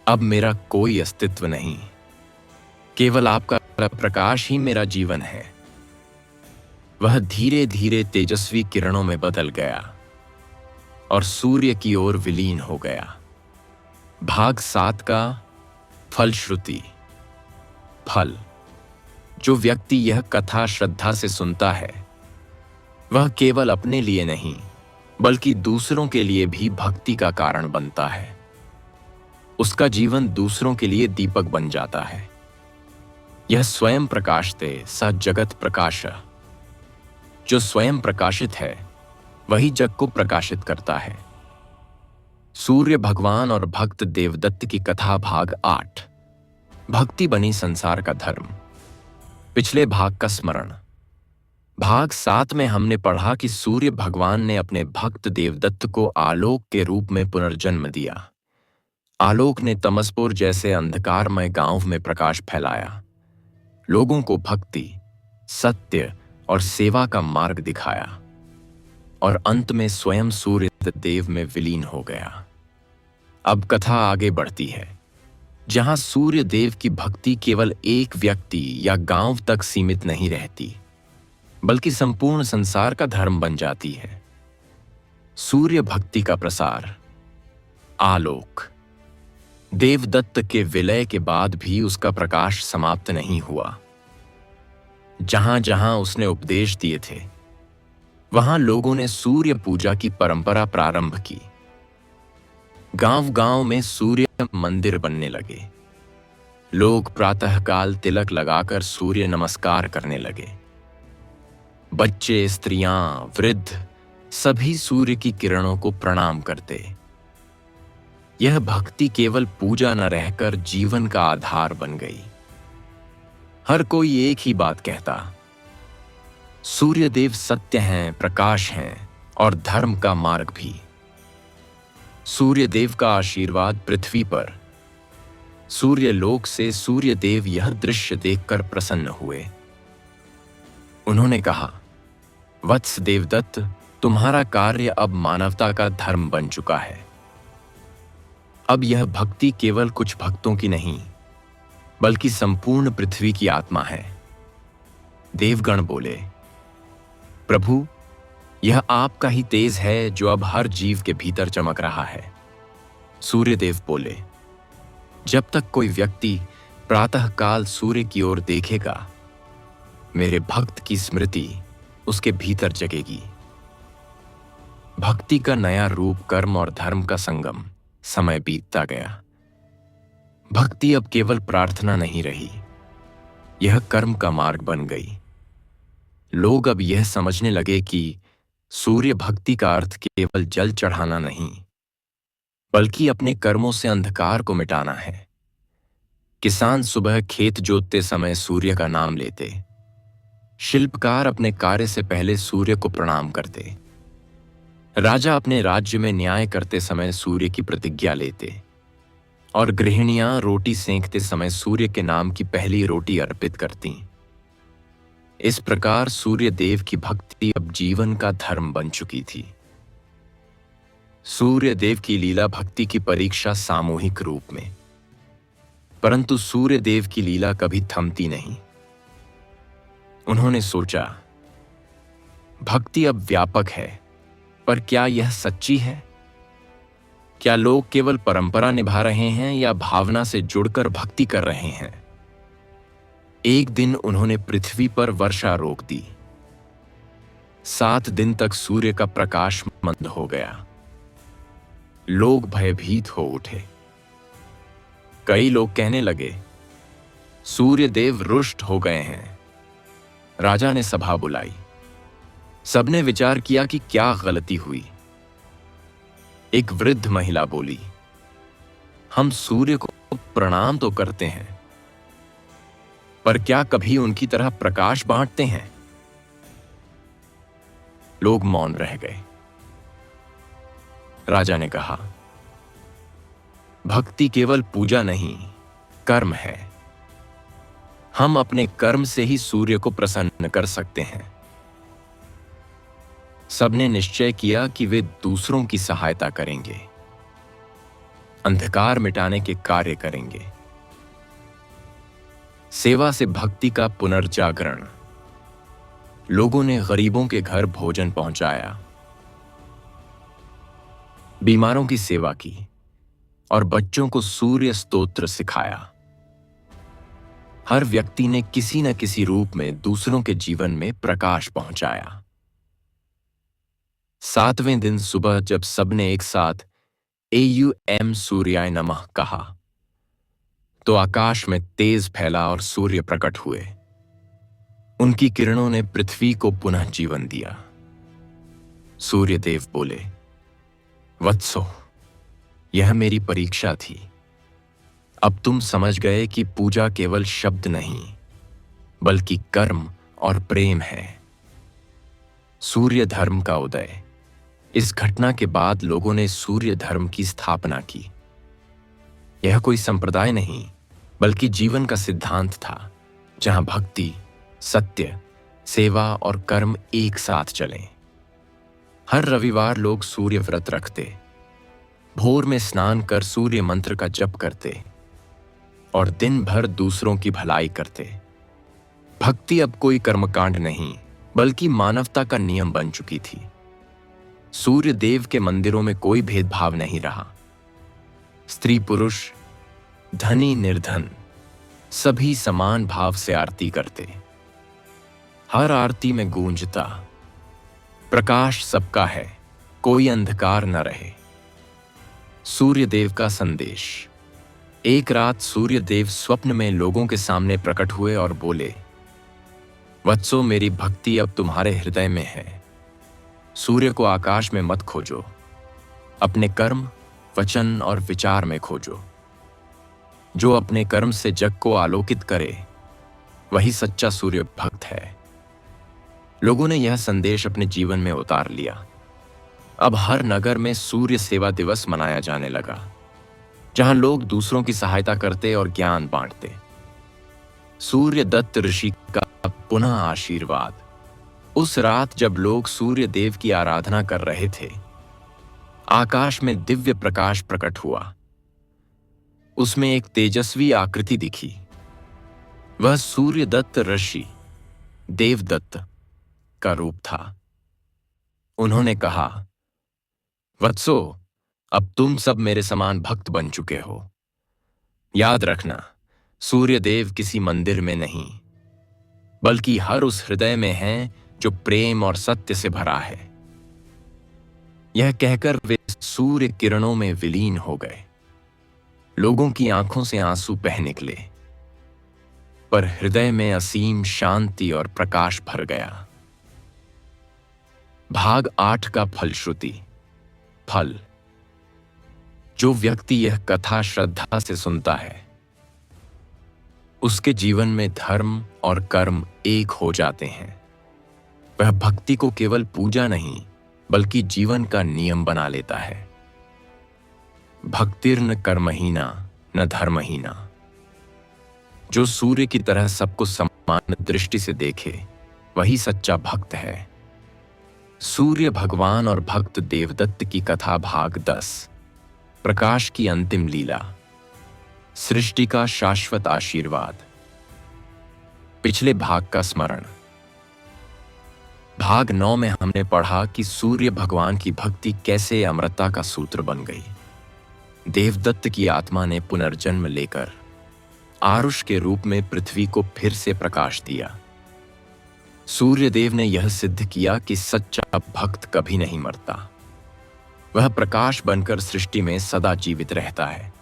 अब मेरा कोई अस्तित्व नहीं, केवल आपका प्रकाश ही मेरा जीवन है। वह धीरे धीरे तेजस्वी किरणों में बदल गया और सूर्य की ओर विलीन हो गया। भाग 7 का फलश्रुति। फल। जो व्यक्ति यह कथा श्रद्धा से सुनता है वह केवल अपने लिए नहीं बल्कि दूसरों के लिए भी भक्ति का कारण बनता है। उसका जीवन दूसरों के लिए दीपक बन जाता है। यह स्वयं प्रकाशते स जगत प्रकाश। जो स्वयं प्रकाशित है वही जग को प्रकाशित करता है। सूर्य भगवान और भक्त देवदत्त की कथा भाग 8। भक्ति बनी संसार का धर्म। पिछले भाग का स्मरण। भाग 7 में हमने पढ़ा कि सूर्य भगवान ने अपने भक्त देवदत्त को आलोक के रूप में पुनर्जन्म दिया। आलोक ने तमसपुर जैसे अंधकारमय गांव में प्रकाश फैलाया, लोगों को भक्ति, सत्य और सेवा का मार्ग दिखाया और अंत में स्वयं सूर्य देव में विलीन हो गया। अब कथा आगे बढ़ती है, जहां सूर्य देव की भक्ति केवल एक व्यक्ति या गांव तक सीमित नहीं रहती बल्कि संपूर्ण संसार का धर्म बन जाती है। सूर्य भक्ति का प्रसार। आलोक। देवदत्त के विलय के बाद भी उसका प्रकाश समाप्त नहीं हुआ। जहां जहां उसने उपदेश दिए थे वहां लोगों ने सूर्य पूजा की परंपरा प्रारंभ की। गांव गांव में सूर्य मंदिर बनने लगे। लोग प्रातःकाल तिलक लगाकर सूर्य नमस्कार करने लगे। बच्चे, स्त्रियां, वृद्ध सभी सूर्य की किरणों को प्रणाम करते। यह भक्ति केवल पूजा न रहकर जीवन का आधार बन गई। हर कोई एक ही बात कहता, सूर्य देव सत्य हैं, प्रकाश हैं और धर्म का मार्ग भी। सूर्य देव का आशीर्वाद पृथ्वी पर। सूर्य लोक से सूर्य देव यह दृश्य देखकर प्रसन्न हुए। उन्होंने कहा, वत्स देवदत्त, तुम्हारा कार्य अब मानवता का धर्म बन चुका है। अब यह भक्ति केवल कुछ भक्तों की नहीं बल्कि संपूर्ण पृथ्वी की आत्मा है। देवगण बोले, प्रभु, यह आपका ही तेज है जो अब हर जीव के भीतर चमक रहा है। सूर्यदेव बोले, जब तक कोई व्यक्ति प्रातःकाल सूर्य की ओर देखेगा मेरे भक्त की स्मृति उसके भीतर जगेगी। भक्ति का नया रूप कर्म और धर्म का संगम। समय बीतता गया। भक्ति अब केवल प्रार्थना नहीं रही, यह कर्म का मार्ग बन गई। लोग अब यह समझने लगे कि सूर्य भक्ति का अर्थ केवल जल चढ़ाना नहीं बल्कि अपने कर्मों से अंधकार को मिटाना है। किसान सुबह खेत जोतते समय सूर्य का नाम लेते। शिल्पकार अपने कार्य से पहले सूर्य को प्रणाम करते। राजा अपने राज्य में न्याय करते समय सूर्य की प्रतिज्ञा लेते और गृहिणियां रोटी सेंकते समय सूर्य के नाम की पहली रोटी अर्पित करती। इस प्रकार सूर्य देव की भक्ति अब जीवन का धर्म बन चुकी थी। सूर्य देव की लीला भक्ति की परीक्षा सामूहिक रूप में। परंतु सूर्य देव की लीला कभी थमती नहीं। उन्होंने सोचा, भक्ति अब व्यापक है, पर क्या यह सच्ची है? क्या लोग केवल परंपरा निभा रहे हैं या भावना से जुड़कर भक्ति कर रहे हैं? एक दिन उन्होंने पृथ्वी पर वर्षा रोक दी। 7 दिन तक सूर्य का प्रकाश मंद हो गया। लोग भयभीत हो उठे। कई लोग कहने लगे, सूर्य देव रुष्ट हो गए हैं। राजा ने सभा बुलाई। सबने विचार किया कि क्या गलती हुई। एक वृद्ध महिला बोली, हम सूर्य को प्रणाम तो करते हैं, पर क्या कभी उनकी तरह प्रकाश बांटते हैं? लोग मौन रह गए। राजा ने कहा, भक्ति केवल पूजा नहीं, कर्म है। हम अपने कर्म से ही सूर्य को प्रसन्न कर सकते हैं। सबने निश्चय किया कि वे दूसरों की सहायता करेंगे, अंधकार मिटाने के कार्य करेंगे। सेवा से भक्ति का पुनर्जागरण। लोगों ने गरीबों के घर भोजन पहुंचाया, बीमारों की सेवा की और बच्चों को सूर्य स्तोत्र सिखाया। हर व्यक्ति ने किसी न किसी रूप में दूसरों के जीवन में प्रकाश पहुंचाया। 7वें दिन सुबह जब सबने एक साथ एयुएम सूर्याय नमः कहा, तो आकाश में तेज फैला और सूर्य प्रकट हुए। उनकी किरणों ने पृथ्वी को पुनः जीवन दिया। सूर्यदेव बोले, वत्सो, यह मेरी परीक्षा थी। अब तुम समझ गए कि पूजा केवल शब्द नहीं, बल्कि कर्म और प्रेम है। सूर्य धर्म का उदय। इस घटना के बाद लोगों ने सूर्य धर्म की स्थापना की। यह कोई संप्रदाय नहीं, बल्कि जीवन का सिद्धांत था, जहां भक्ति, सत्य, सेवा और कर्म एक साथ चले। हर रविवार लोग सूर्य व्रत रखते, भोर में स्नान कर सूर्य मंत्र का जप करते और दिन भर दूसरों की भलाई करते। भक्ति अब कोई कर्मकांड नहीं, बल्कि मानवता का नियम बन चुकी थी। सूर्य देव के मंदिरों में कोई भेदभाव नहीं रहा। स्त्री पुरुष, धनी निर्धन, सभी समान भाव से आरती करते। हर आरती में गूंजता, प्रकाश सबका है, कोई अंधकार न रहे। सूर्यदेव का संदेश। एक रात सूर्यदेव स्वप्न में लोगों के सामने प्रकट हुए और बोले, वत्सो, मेरी भक्ति अब तुम्हारे हृदय में है। सूर्य को आकाश में मत खोजो, अपने कर्म, वचन और विचार में खोजो। जो अपने कर्म से जग को आलोकित करे, वही सच्चा सूर्य भक्त है। लोगों ने यह संदेश अपने जीवन में उतार लिया। अब हर नगर में सूर्य सेवा दिवस मनाया जाने लगा, जहां लोग दूसरों की सहायता करते और ज्ञान बांटते। सूर्य दत्त ऋषि का पुनः आशीर्वाद। उस रात जब लोग सूर्य देव की आराधना कर रहे थे, आकाश में दिव्य प्रकाश प्रकट हुआ। उसमें एक तेजस्वी आकृति दिखी। वह सूर्य दत्त ऋषि देवदत्त का रूप था। उन्होंने कहा, वत्सो, अब तुम सब मेरे समान भक्त बन चुके हो। याद रखना, सूर्य देव किसी मंदिर में नहीं, बल्कि हर उस हृदय में है जो प्रेम और सत्य से भरा है। यह कहकर वे सूर्य किरणों में विलीन हो गए। लोगों की आंखों से आंसू बह निकले, पर हृदय में असीम शांति और प्रकाश भर गया। भाग 8 का फलश्रुति। फल। जो व्यक्ति यह कथा श्रद्धा से सुनता है, उसके जीवन में धर्म और कर्म एक हो जाते हैं। वह भक्ति को केवल पूजा नहीं, बल्कि जीवन का नियम बना लेता है। भक्तिर्न कर्महीना न धर्महीना। जो सूर्य की तरह सबको समान दृष्टि से देखे, वही सच्चा भक्त है। सूर्य भगवान और भक्त देवदत्त की कथा भाग 10। प्रकाश की अंतिम लीला। सृष्टि का शाश्वत आशीर्वाद। पिछले भाग का स्मरण। भाग 9 में हमने पढ़ा कि सूर्य भगवान की भक्ति कैसे अमरता का सूत्र बन गई। देवदत्त की आत्मा ने पुनर्जन्म लेकर आरुष के रूप में पृथ्वी को फिर से प्रकाश दिया। सूर्यदेव ने यह सिद्ध किया कि सच्चा भक्त कभी नहीं मरता। वह प्रकाश बनकर सृष्टि में सदा जीवित रहता है।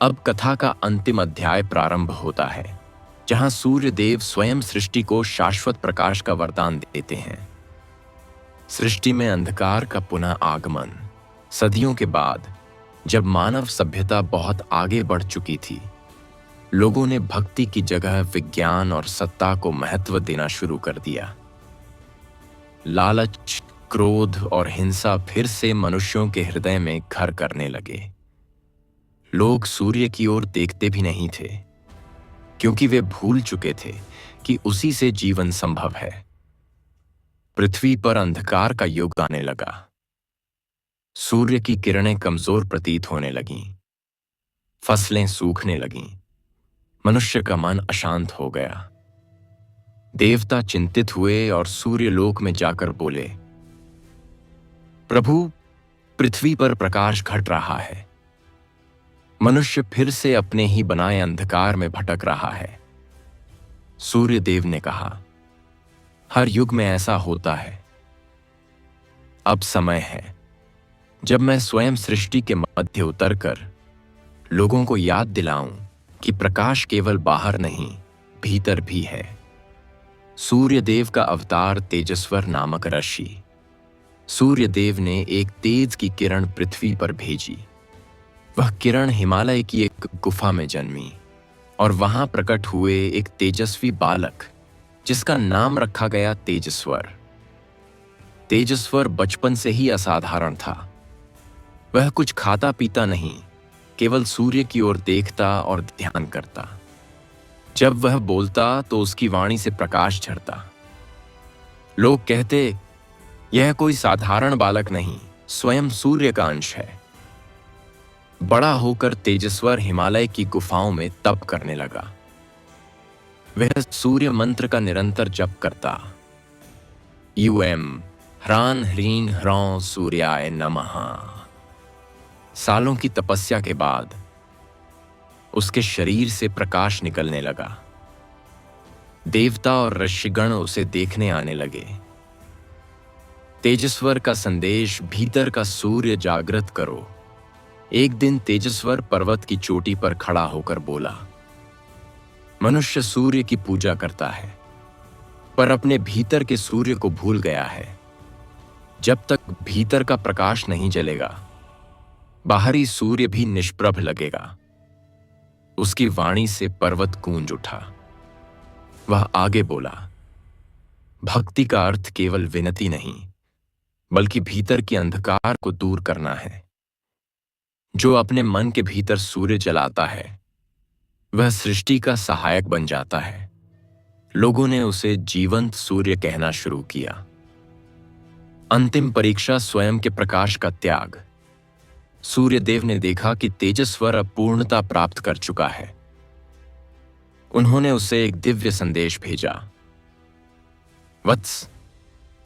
अब कथा का अंतिम अध्याय प्रारंभ होता है, जहां सूर्यदेव स्वयं सृष्टि को शाश्वत प्रकाश का वरदान देते हैं। सृष्टि में अंधकार का पुनः आगमन। सदियों के बाद, जब मानव सभ्यता बहुत आगे बढ़ चुकी थी, लोगों ने भक्ति की जगह विज्ञान और सत्ता को महत्व देना शुरू कर दिया। लालच, क्रोध और हिंसा फिर से मनुष्यों के हृदय में घर करने लगे। लोग सूर्य की ओर देखते भी नहीं थे, क्योंकि वे भूल चुके थे कि उसी से जीवन संभव है। पृथ्वी पर अंधकार का युग आने लगा। सूर्य की किरणें कमजोर प्रतीत होने लगीं। फसलें सूखने लगीं। मनुष्य का मन अशांत हो गया। देवता चिंतित हुए और सूर्यलोक में जाकर बोले, प्रभु, पृथ्वी पर प्रकाश घट रहा है। मनुष्य फिर से अपने ही बनाए अंधकार में भटक रहा है। सूर्यदेव ने कहा, हर युग में ऐसा होता है। अब समय है जब मैं स्वयं सृष्टि के मध्य उतरकर लोगों को याद दिलाऊं कि प्रकाश केवल बाहर नहीं, भीतर भी है। सूर्यदेव का अवतार तेजस्वर नामक ऋषि। सूर्यदेव ने एक तेज की किरण पृथ्वी पर भेजी। वह किरण हिमालय की एक गुफा में जन्मी और वहां प्रकट हुए एक तेजस्वी बालक, जिसका नाम रखा गया तेजस्वर। तेजस्वर बचपन से ही असाधारण था। वह कुछ खाता पीता नहीं, केवल सूर्य की ओर देखता और ध्यान करता। जब वह बोलता तो उसकी वाणी से प्रकाश झरता। लोग कहते, यह कोई साधारण बालक नहीं, स्वयं सूर्य का अंश है। बड़ा होकर तेजस्वर हिमालय की गुफाओं में तप करने लगा। वह सूर्य मंत्र का निरंतर जप करता। यूएम ह्रान ह्रीं ह्रौं सूर्याय नमः। सालों की तपस्या के बाद उसके शरीर से प्रकाश निकलने लगा। देवता और ऋषिगण उसे देखने आने लगे। तेजस्वर का संदेश, भीतर का सूर्य जागृत करो। एक दिन तेजस्वर पर्वत की चोटी पर खड़ा होकर बोला, मनुष्य सूर्य की पूजा करता है, पर अपने भीतर के सूर्य को भूल गया है। जब तक भीतर का प्रकाश नहीं जलेगा, बाहरी सूर्य भी निष्प्रभ लगेगा। उसकी वाणी से पर्वत गूंज उठा। वह आगे बोला, भक्ति का अर्थ केवल विनती नहीं, बल्कि भीतर के अंधकार को दूर करना है। जो अपने मन के भीतर सूर्य जलाता है, वह सृष्टि का सहायक बन जाता है। लोगों ने उसे जीवंत सूर्य कहना शुरू किया। अंतिम परीक्षा स्वयं के प्रकाश का त्याग। सूर्यदेव ने देखा कि तेजस्वर अब पूर्णता प्राप्त कर चुका है। उन्होंने उसे एक दिव्य संदेश भेजा, वत्स,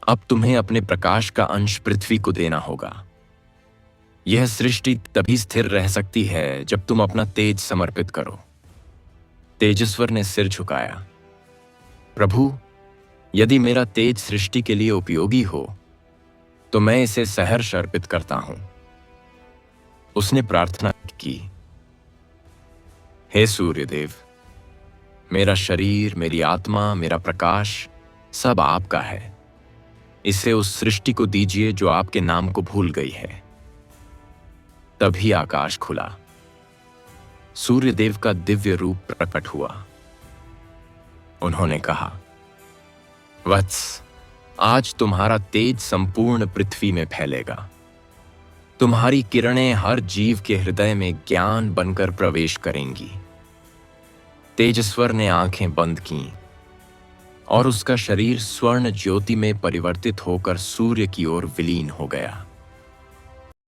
अब तुम्हें अपने प्रकाश का अंश पृथ्वी को देना होगा। यह सृष्टि तभी स्थिर रह सकती है जब तुम अपना तेज समर्पित करो। तेजस्वर ने सिर झुकाया, प्रभु, यदि मेरा तेज सृष्टि के लिए उपयोगी हो तो मैं इसे सहर्ष अर्पित करता हूं। उसने प्रार्थना की, हे सूर्यदेव, मेरा शरीर, मेरी आत्मा, मेरा प्रकाश सब आपका है। इसे उस सृष्टि को दीजिए जो आपके नाम को भूल गई है। तभी आकाश खुला। सूर्यदेव का दिव्य रूप प्रकट हुआ। उन्होंने कहा, वत्स, आज तुम्हारा तेज संपूर्ण पृथ्वी में फैलेगा। तुम्हारी किरणें हर जीव के हृदय में ज्ञान बनकर प्रवेश करेंगी। तेजस्वर ने आंखें बंद कीं और उसका शरीर स्वर्ण ज्योति में परिवर्तित होकर सूर्य की ओर विलीन हो गया।